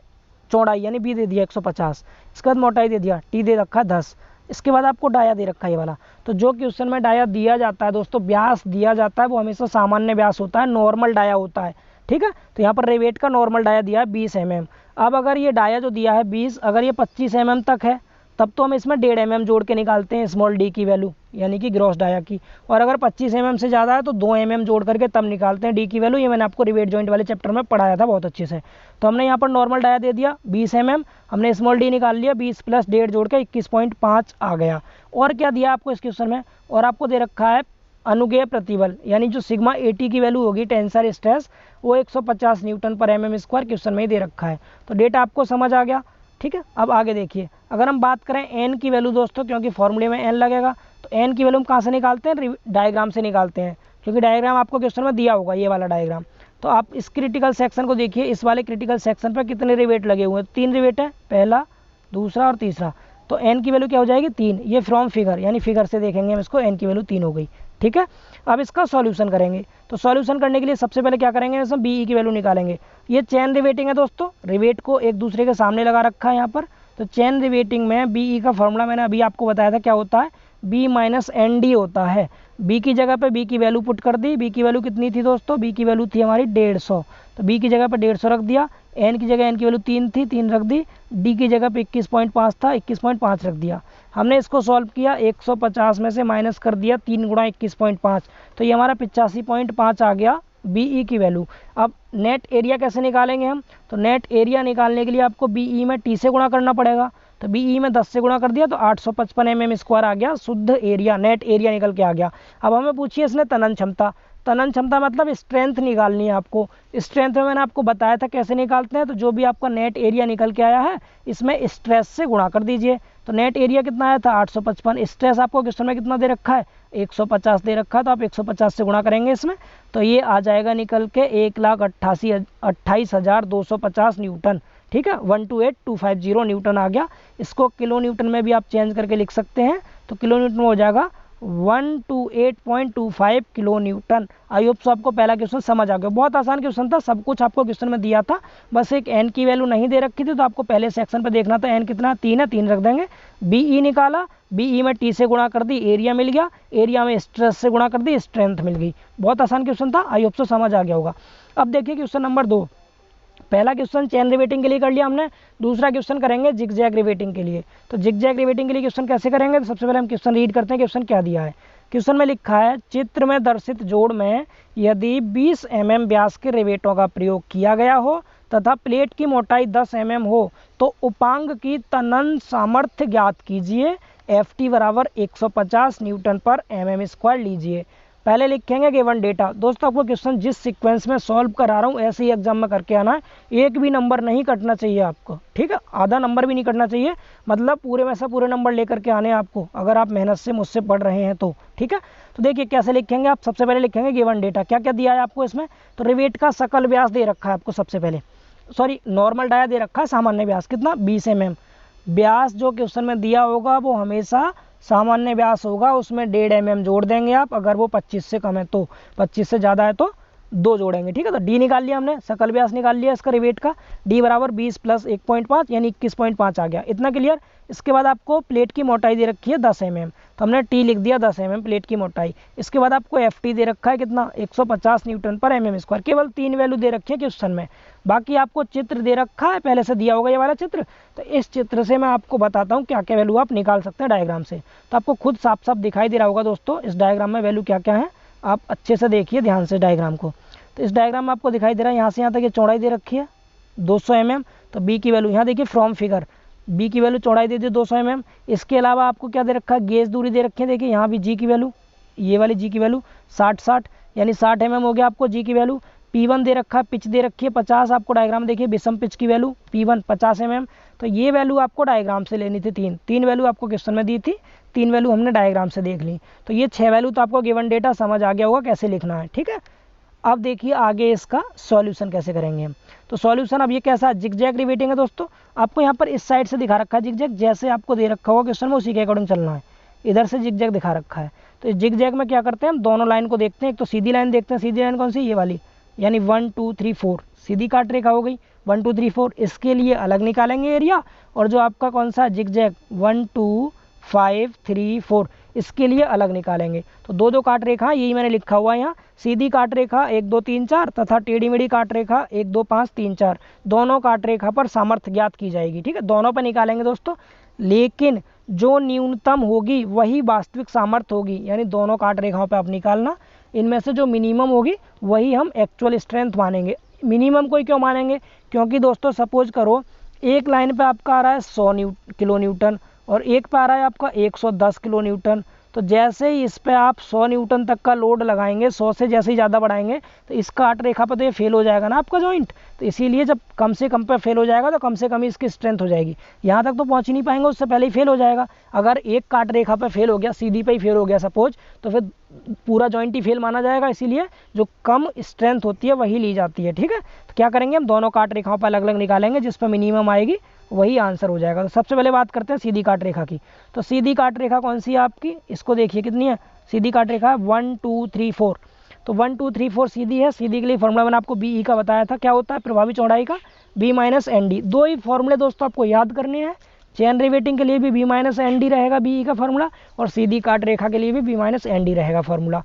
Speaker 1: चौड़ाई यानी B दे दिया 150, इसके बाद मोटाई दे दिया T दे रखा है 10, इसके बाद आपको डाया दे रखा है ये वाला। तो जो क्वेश्चन में डाया दिया जाता है दोस्तों, व्यास दिया जाता है, वो हमेशा सामान्य व्यास होता है, नॉर्मल डाया होता है, ठीक है। तो यहाँ पर रिवेट का नॉर्मल डाया दिया है 20 mm। अब अगर ये डाया जो दिया है 20, अगर ये 25 mm तक है तब तो हम इसमें 1.5 mm जोड़ के निकालते हैं स्मॉल d की वैल्यू, यानी कि ग्रॉस डाया की। और अगर 25 mm से ज़्यादा है तो 2 mm जोड़ करके तब निकालते हैं d की वैल्यू। ये मैंने आपको रिवेट जॉइंट वाले चैप्टर में पढ़ाया था बहुत अच्छे से। तो हमने यहाँ पर नॉर्मल डाया दे दिया 20 mm, हमने स्मॉल d निकाल लिया, 20 प्लस 1.5 जोड़ के 21.5 आ गया। और क्या दिया आपको इस क्वेश्चन में, और आपको दे रखा है अनुगेय प्रतिबल, यानी जो सिग्मा 80 की वैल्यू होगी टेंसाइल स्ट्रेस, वो 150 न्यूटन पर mm स्क्वायर क्वेश्चन में ही दे रखा है। तो डेटा आपको समझ आ गया, ठीक है। अब आगे देखिए, अगर हम बात करें एन की वैल्यू दोस्तों, क्योंकि फॉर्मूले में एन लगेगा, तो एन की वैल्यू हम कहाँ से निकालते हैं, डायग्राम से निकालते हैं, क्योंकि डायग्राम आपको क्वेश्चन में दिया होगा ये वाला डायग्राम। तो आप इस क्रिटिकल सेक्शन को देखिए, इस वाले क्रिटिकल सेक्शन पर कितने रिवेट लगे हुए हैं, 3 रिवेट है, पहला, दूसरा और तीसरा। तो एन की वैल्यू क्या हो जाएगी 3, ये फ्रॉम फिगर यानी फिगर से देखेंगे हम इसको, एन की वैल्यू 3 हो गई, ठीक है। अब इसका सॉल्यूशन करेंगे, तो सॉल्यूशन करने के लिए सबसे पहले क्या करेंगे, इसमें BE की वैल्यू निकालेंगे। ये चेन रिवेटिंग है दोस्तों, रिवेट को एक दूसरे के सामने लगा रखा है यहाँ पर। तो चेन रिवेटिंग में BE का फॉर्मूला मैंने अभी आपको बताया था क्या होता है, B माइनस ND होता है। B की जगह पे B की वैल्यू पुट कर दी। B की वैल्यू कितनी थी दोस्तों, B की वैल्यू थी हमारी 150, तो B की जगह पे 150 रख दिया। N की जगह N की वैल्यू 3 थी, 3 रख दी। D की जगह पे 21.5 था, 21.5 रख दिया। हमने इसको सॉल्व किया, 150 में से माइनस कर दिया 3 गुणा 21.5, तो ये हमारा 85.5 आ गया BE की वैल्यू। अब नेट एरिया कैसे निकालेंगे हम, तो नेट एरिया निकालने के लिए आपको BE में T से गुणा करना पड़ेगा। तो BE में 10 से गुणा कर दिया तो 855 mm स्क्वायर आ गया, शुद्ध एरिया, नेट एरिया निकल के आ गया। अब हमें पूछिए इसने तनन क्षमता। तनन क्षमता मतलब स्ट्रेंथ निकालनी है आपको। स्ट्रेंथ में मैंने आपको बताया था कैसे निकालते हैं, तो जो भी आपका नेट एरिया निकल के आया है इसमें स्ट्रेस से गुणा कर दीजिए। तो नेट एरिया कितना आया था 855, स्ट्रेस आपको क्वेश्चन में कितना दे रखा है 150 दे रखा है, तो आप 150 से गुणा करेंगे इसमें, तो ये आ जाएगा निकल के 1,28,250 न्यूटन, ठीक है। 128,250 न्यूटन आ गया। इसको किलो न्यूटन में भी आप चेंज करके लिख सकते हैं, तो किलो न्यूटन में हो जाएगा 128.25 kilo Newton. I hope so आपको पहला क्वेश्चन समझ आ गया। बहुत आसान क्वेश्चन था, सब कुछ आपको क्वेश्चन में दिया था, बस एक एन की वैल्यू नहीं दे रखी थी, तो आपको पहले सेक्शन पे देखना था एन कितना 3 है, 3 रख देंगे। BE निकाला, BE में T से गुणा कर दी, एरिया मिल गया, एरिया में स्ट्रेस से गुणा कर दी, स्ट्रेंथ मिल गई। बहुत आसान क्वेश्चन था, आई होप सो समझ आ गया होगा। अब देखिए क्वेश्चन नंबर 2। पहला क्वेश्चन चेन रिवेटिंग के लिए कर लिया हमने, दूसरा क्वेश्चन करेंगे जिगजैग रिवेटिंग के लिए। तो जिगजैग रिवेटिंग के लिए क्वेश्चन कैसे करेंगे, तो सबसे पहले हम क्वेश्चन रीड करते हैं, क्वेश्चन क्या दिया है। क्वेश्चन में लिखा है, चित्र में दर्शित जोड़ में यदि 20 mm व्यास के रिवेटों का प्रयोग किया गया हो तथा प्लेट की मोटाई 10 mm हो तो उपांग की तनन सामर्थ्य ज्ञात कीजिए। FT बराबर 150 न्यूटन पर mm स्क्वायर लीजिए। पहले लिखेंगे गिवन डेटा। दोस्तों आपको क्वेश्चन जिस सीक्वेंस में सॉल्व करा रहा हूँ ऐसे ही एग्जाम में करके आना है, एक भी नंबर नहीं कटना चाहिए आपको, ठीक है, आधा नंबर भी नहीं कटना चाहिए, मतलब पूरे में से पूरे नंबर लेकर के आने हैं आपको, अगर आप मेहनत से मुझसे पढ़ रहे हैं तो, ठीक है। तो देखिए कैसे लिखेंगे आप, सबसे पहले लिखेंगे गिवन डेटा। क्या क्या दिया है आपको इसमें, तो रिवेट का सकल व्यास दे रखा है आपको, सबसे पहले सॉरी नॉर्मल डाया दे रखा है, सामान्य व्यास कितना 20 mm। व्यास जो क्वेश्चन में दिया होगा वो हमेशा सामान्य व्यास होगा, उसमें 1.5 mm जोड़ देंगे आप, अगर वो 25 से कम है तो, 25 से ज़्यादा है तो 2 जोड़ेंगे, ठीक है। तो डी निकाल लिया हमने, सकल व्यास निकाल लिया इसका रिवेट का, डी बराबर 20 प्लस 1.5 यानी 21.5 आ गया। इतना क्लियर। इसके बाद आपको प्लेट की मोटाई दे रखी है 10 mm, तो हमने टी लिख दिया 10 mm प्लेट की मोटाई। इसके बाद आपको एफ टी दे रखा है कितना, 150 न्यूटन पर mm²। केवल 3 वैल्यू दे रखी है क्वेश्चन में, बाकी आपको चित्र दे रखा है, पहले से दिया होगा ये वाला चित्र। तो इस चित्र से मैं आपको बताता हूँ क्या क्या वैल्यू आप निकाल सकते हैं डायग्राम से। तो आपको खुद साफ साफ दिखाई दे रहा होगा दोस्तों इस डायग्राम में वैल्यू क्या क्या है, आप अच्छे से देखिए ध्यान से डायग्राम को। तो इस डायग्राम में आपको दिखाई दे रहा है यहाँ से यहाँ तक ये चौड़ाई दे रखी है 200 mm। तो बी की वैल्यू यहाँ देखिए फ्रॉम फिगर, बी की वैल्यू चौड़ाई दे दी 200 mm। इसके अलावा आपको क्या दे रखा है, गेज दूरी दे रखी है, देखिए यहाँ भी जी की वैल्यू, ये वाली जी की वैल्यू 60 यानी 60 mm हो गया आपको जी की वैल्यू। P1 दे रखा है, पिच दे रखी है 50, आपको डायग्राम देखिए विषम पिच की वैल्यू P1 50 mm। तो ये वैल्यू आपको डायग्राम से लेनी थी, तीन वैल्यू आपको क्वेश्चन में दी थी, 3 वैल्यू हमने डायग्राम से देख ली। तो ये 6 वैल्यू तो आपको गिवन डेटा समझ आ गया होगा कैसे लिखना है, ठीक है। अब देखिए आगे इसका सॉल्यूशन कैसे करेंगे हम। तो सॉल्यूशन अब ये कैसा जिगजैग रिवेटिंग है दोस्तों, आपको यहाँ पर इस साइड से दिखा रखा है जिगजैग, जैसे आपको दे रखा होगा क्वेश्चन में उसी के अकॉर्डिंग चलना है। इधर से जिगजैग दिखा रखा है, तो इस जिगजैग में क्या करते हैं हम, दोनों लाइन को देखते हैं। एक तो सीधी लाइन देखते हैं, सीधी लाइन कौन सी, ये वाली, यानी 1 2 3 4 सीधी काट रेखा हो गई 1 2 3 4। इसके लिए अलग निकालेंगे एरिया, और जो आपका कौन सा जिगजैग 1 2 5 3 4 इसके लिए अलग निकालेंगे। तो दो दो काट रेखा, यही मैंने लिखा हुआ है यहाँ, सीधी काट रेखा 1 2 3 4 तथा टेढ़ी मेढ़ी काट रेखा 1 2 5 3 4, दोनों काट रेखा पर सामर्थ्य ज्ञात की जाएगी, ठीक है। दोनों पर निकालेंगे दोस्तों, लेकिन जो न्यूनतम होगी वही वास्तविक सामर्थ्य होगी, यानी दोनों काट रेखाओं पर आप निकालना, इनमें से जो मिनिमम होगी वही हम एक्चुअल स्ट्रेंथ मानेंगे। मिनिमम को क्यों मानेंगे, क्योंकि दोस्तों सपोज करो एक लाइन पे आपका आ रहा है 100 किलो न्यूटन और एक पे आ रहा है आपका 110 किलो न्यूटन। तो जैसे ही इस पे आप 100 न्यूटन तक का लोड लगाएंगे, 100 से जैसे ही ज़्यादा बढ़ाएंगे तो इस काट रेखा पर तो ये फेल हो जाएगा ना आपका जॉइंट। तो इसीलिए जब कम से कम पे फेल हो जाएगा तो कम से कम ही इसकी स्ट्रेंथ हो जाएगी, यहाँ तक तो पहुँच ही नहीं पाएंगे, उससे पहले ही फेल हो जाएगा। अगर एक काट रेखा पर फेल हो गया, सीधी पे ही फेल हो गया सपोज, तो फिर पूरा जॉइंट ही फेल माना जाएगा। इसीलिए जो कम स्ट्रेंथ होती है वही ली जाती है, ठीक है। तो क्या करेंगे हम, दोनों काट रेखाओं पर अलग अलग निकालेंगे, जिस पर मिनिमम आएगी वही आंसर हो जाएगा। तो सबसे पहले बात करते हैं सीधी काट रेखा की। तो सीधी काट रेखा कौन सी है आपकी, इसको देखिए कितनी है सीधी काट रेखा, 1 2 3 4। तो 1 2 3 4 सीधी है, सीधी के लिए फॉर्मूला मैंने आपको बी ई का बताया था, क्या होता है प्रभावी चौड़ाई का बी माइनस एन डी। दो ही फॉर्मूले दोस्तों आपको याद करने हैं, चेन रिवेटिंग के लिए भी बी माइनस एन डी रहेगा बी ई का फॉर्मूला, और सीधी काट रेखा के लिए भी बी माइनस एन डी रहेगा फॉर्मूला।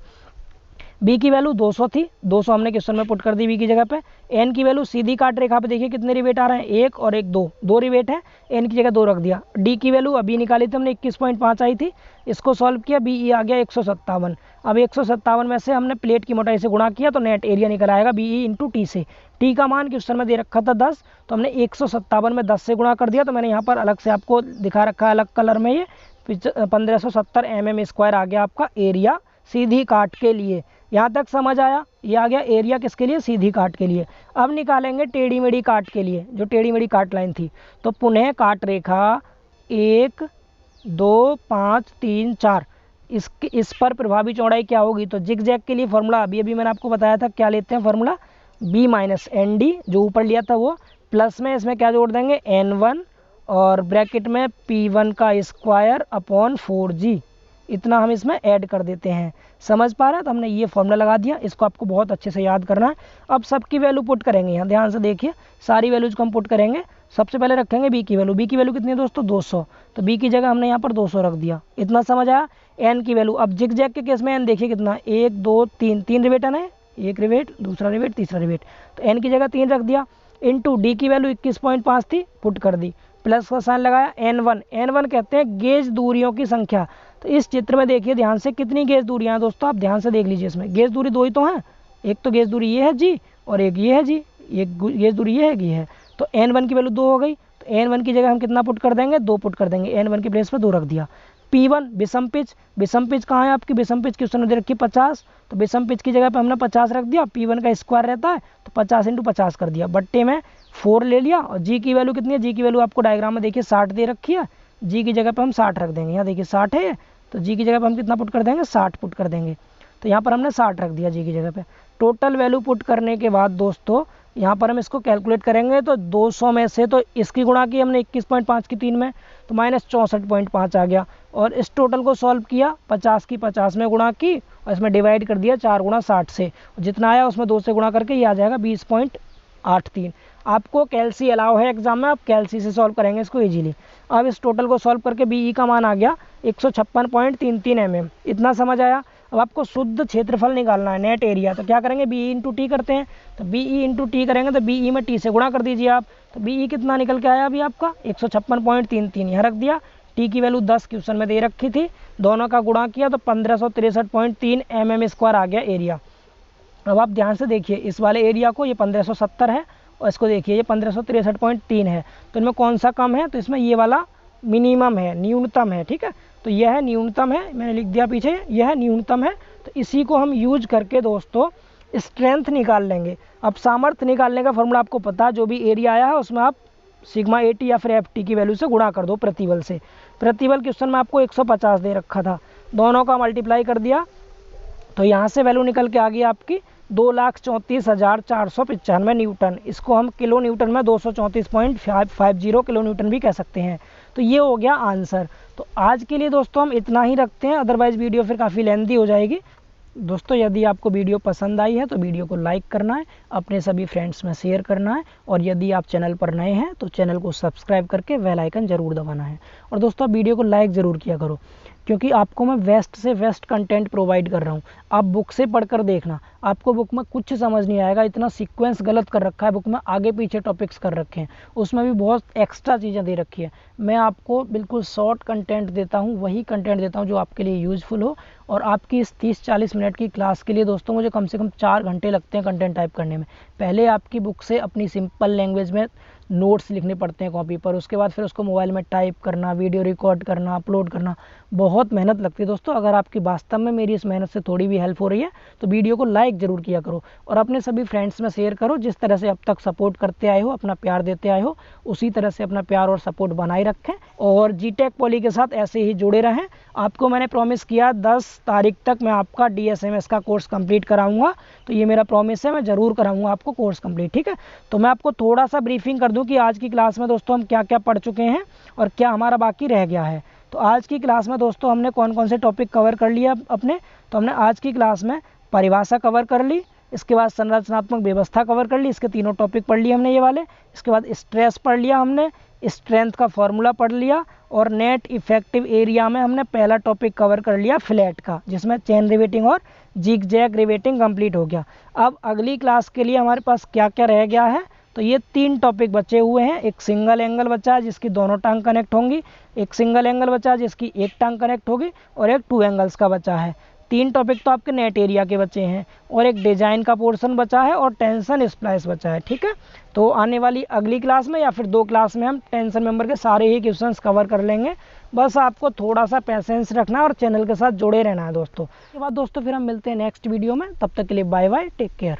Speaker 1: बी की वैल्यू 200 थी, 200 हमने क्वेश्चन में पुट कर दी बी की जगह पे। एन की वैल्यू सीधी काट रेखा पे देखिए कितने रिवेट आ रहे हैं, एक और एक दो रिवेट है, एन की जगह 2 रख दिया। डी की वैल्यू अभी निकाली थी हमने 21.5 आई थी, इसको सॉल्व किया, बी ई आ गया 157। अब 157 में से हमने प्लेट की मोटाई से गुणा किया तो नेट एरिया निकल आएगा बी ई इंटू टी से। टी का मान क्वेश्चन में दे रखा था 10, तो हमने 157 में 10 से गुणा कर दिया। तो मैंने यहाँ पर अलग से आपको दिखा रखा है अलग कलर में, ये 1570 mm² आ गया आपका एरिया सीधी काट के लिए। यहाँ तक समझ आया, ये आ गया एरिया किसके लिए, सीधी काट के लिए। अब निकालेंगे टेढ़ी मेढ़ी काट के लिए, जो टेढ़ी मेढ़ी काट लाइन थी। तो पुनः काट रेखा 1 2 5 3 4, इस पर प्रभावी चौड़ाई क्या होगी। तो जिगजैग के लिए फॉर्मूला अभी मैंने आपको बताया था, क्या लेते हैं formula, B minus N D, जो ऊपर लिया था वो, प्लस में इसमें क्या जोड़ देंगे N1 और ब्रैकेट में P1 का स्क्वायर अपॉन 4G, इतना हम इसमें ऐड कर देते हैं। समझ पा रहे हैं, तो हमने ये फॉर्मूला लगा दिया, इसको आपको बहुत अच्छे से याद करना है। अब सबकी वैल्यू पुट करेंगे, यहाँ ध्यान से देखिए सारी वैल्यूज को हम पुट करेंगे। सबसे पहले रखेंगे बी की वैल्यू, बी की वैल्यू कितनी है दोस्तों 200, तो बी की जगह हमने यहाँ पर 200 रख दिया, इतना समझ आया। एन की वैल्यू, अब जिगजैग के केस में एन देखिए कितना, 1 2 3, 3 रिवेट है ना, एक रिवेट दूसरा रिवेट तीसरा रिवेट, तो एन की जगह 3 रख दिया। इंटू डी की वैल्यू 21.5 थी, पुट कर दी, प्लस का साइन लगाया। N1 कहते हैं गेज दूरियों की संख्या। तो इस चित्र में देखिए ध्यान से कितनी गेज दूरियां हैं दोस्तों, आप ध्यान से देख लीजिए, इसमें गेज दूरी 2 ही तो हैं, एक तो गेज दूरी ये है जी और एक ये है जी, एक गेज दूरी ये है। तो N1 की वैल्यू 2 हो गई, तो N1 की जगह हम कितना पुट कर देंगे, 2 पुट कर देंगे, N1 की प्लेस पर 2 रख दिया। P1 विषम पिच कहाँ है आपकी, विषम पिच क्वेश्चन में दे रखी 50, तो विषम पिच की जगह पे हमने 50 रख दिया। P1 का स्क्वायर रहता है तो 50 × 50 कर दिया, बट्टे में 4 ले लिया। और जी की वैल्यू कितनी है, जी की वैल्यू आपको डायग्राम में देखिए 60 दे रखी है, जी की जगह पे हम 60 रख देंगे, यहाँ देखिए 60 है, तो जी की जगह पे हम कितना पुट कर देंगे, 60 पुट कर देंगे। तो यहाँ पर हमने 60 रख दिया जी की जगह पे। टोटल वैल्यू पुट करने के बाद दोस्तों यहाँ पर हम इसको कैलकुलेट करेंगे तो 200 में से तो इसकी गुणा की हमने 21.5 की 3 में, तो माइनस 64.5 आ गया। और इस टोटल को सॉल्व किया, 50 की 50 में गुणा की और इसमें डिवाइड कर दिया 4 गुणा 60 से, जितना आया उसमें 2 से गुणा करके ये आ जाएगा 20.83। आपको कैलसी अलाउ है एग्जाम में, आप कैलसी से सॉल्व करेंगे इसको इजीली। अब इस टोटल को सॉल्व करके बीई का मान आ गया 156.33 mm, इतना समझ आया। अब आपको शुद्ध क्षेत्रफल निकालना है, नेट एरिया, तो क्या करेंगे बीई इंटू टी करते हैं, तो बीई इंटू टी करेंगे तो बीई में टी से गुणा कर दीजिए आप, तो बीई कितना निकल के आया अभी आपका 156.33, यहाँ रख दिया। टी की वैल्यू 10 क्वेश्चन में दे रखी थी, दोनों का गुणा किया तो 1563.3 mm² आ गया एरिया। अब आप ध्यान से देखिए इस वाले एरिया को, ये 1570 है और इसको देखिए ये 1563.3 है, तो इनमें कौन सा कम है, तो इसमें ये वाला मिनिमम है, न्यूनतम है, ठीक है। तो यह है न्यूनतम है, मैंने लिख दिया पीछे, यह है न्यूनतम है। तो इसी को हम यूज करके दोस्तों स्ट्रेंथ निकाल लेंगे। अब सामर्थ्य निकालने का फॉर्मूला आपको पता है, जो भी एरिया आया है उसमें आप सिग्मा ए टी या फिर एफ टी की वैल्यू से गुणा कर दो प्रतिबल से। प्रतिबल क्वेश्चन में आपको 150 दे रखा था, दोनों का मल्टीप्लाई कर दिया तो यहाँ से वैल्यू निकल के आ गई आपकी 2,34,495 न्यूटन। इसको हम किलो न्यूटन में 234.50 किलो न्यूटन भी कह सकते हैं। तो ये हो गया आंसर। तो आज के लिए दोस्तों हम इतना ही रखते हैं, अदरवाइज़ वीडियो फिर काफ़ी लेंथी हो जाएगी। दोस्तों यदि आपको वीडियो पसंद आई है तो वीडियो को लाइक करना है, अपने सभी फ्रेंड्स में शेयर करना है, और यदि आप चैनल पर नए हैं तो चैनल को सब्सक्राइब करके बेल आइकन ज़रूर दबाना है। और दोस्तों वीडियो को लाइक ज़रूर किया करो, क्योंकि आपको मैं बेस्ट से बेस्ट कंटेंट प्रोवाइड कर रहा हूँ। आप बुक से पढ़कर देखना, आपको बुक में कुछ समझ नहीं आएगा, इतना सीक्वेंस गलत कर रखा है बुक में, आगे पीछे टॉपिक्स कर रखे हैं, उसमें भी बहुत एक्स्ट्रा चीज़ें दे रखी है। मैं आपको बिल्कुल शॉर्ट कंटेंट देता हूँ, वही कंटेंट देता हूँ जो आपके लिए यूज़फुल हो। और आपकी इस 30-40 मिनट की क्लास के लिए दोस्तों मुझे कम से कम 4 घंटे लगते हैं कंटेंट टाइप करने में। पहले आपकी बुक से अपनी सिंपल लैंग्वेज में नोट्स लिखने पड़ते हैं कॉपी पर, उसके बाद फिर उसको मोबाइल में टाइप करना, वीडियो रिकॉर्ड करना, अपलोड करना, बहुत मेहनत लगती है दोस्तों। अगर आपकी वास्तव में मेरी इस मेहनत से थोड़ी भी हेल्प हो रही है तो वीडियो को लाइक ज़रूर किया करो और अपने सभी फ्रेंड्स में शेयर करो। जिस तरह से अब तक सपोर्ट करते आए हो, अपना प्यार देते आए हो, उसी तरह से अपना प्यार और सपोर्ट बनाए रखें और जीटेक पॉली के साथ ऐसे ही जुड़े रहें। आपको मैंने प्रॉमिस किया 10 तारीख तक मैं आपका DSMS का कोर्स कंप्लीट कराऊंगा, तो ये मेरा प्रॉमिस है, मैं ज़रूर कराऊंगा आपको कोर्स कंप्लीट, ठीक है। तो मैं आपको थोड़ा सा ब्रीफिंग कर दूं कि आज की क्लास में दोस्तों हम क्या क्या पढ़ चुके हैं और क्या हमारा बाकी रह गया है। तो आज की क्लास में दोस्तों हमने कौन कौन से टॉपिक कवर कर लिया अपने, तो हमने आज की क्लास में परिभाषा कवर कर ली, इसके बाद संरचनात्मक व्यवस्था कवर कर ली, इसके तीनों टॉपिक पढ़ लिए हमने ये वाले। इसके बाद स्ट्रेस पढ़ लिया हमने, स्ट्रेंथ का फॉर्मूला पढ़ लिया, और नेट इफेक्टिव एरिया में हमने पहला टॉपिक कवर कर लिया फ्लैट का, जिसमें चेन रिवेटिंग और जिग जैग रिवेटिंग कंप्लीट हो गया। अब अगली क्लास के लिए हमारे पास क्या क्या रह गया है, तो ये 3 टॉपिक बचे हुए हैं। एक सिंगल एंगल बचा है जिसकी दोनों टांग कनेक्ट होंगी, एक सिंगल एंगल बचा है जिसकी एक टांग कनेक्ट होगी, और एक 2 एंगल्स का बचा है। 3 टॉपिक तो आपके नेट एरिया के बचे हैं, और एक डिजाइन का पोर्शन बचा है, और टेंशन स्प्लाइस बचा है, ठीक है। तो आने वाली अगली क्लास में या फिर 2 क्लास में हम टेंशन मेंबर के सारे ही क्वेश्चंस कवर कर लेंगे। बस आपको थोड़ा सा पेशेंस रखना है और चैनल के साथ जुड़े रहना है दोस्तों। उसके बाद दोस्तों फिर हम मिलते हैं नेक्स्ट वीडियो में, तब तक के लिए बाय बाय, टेक केयर।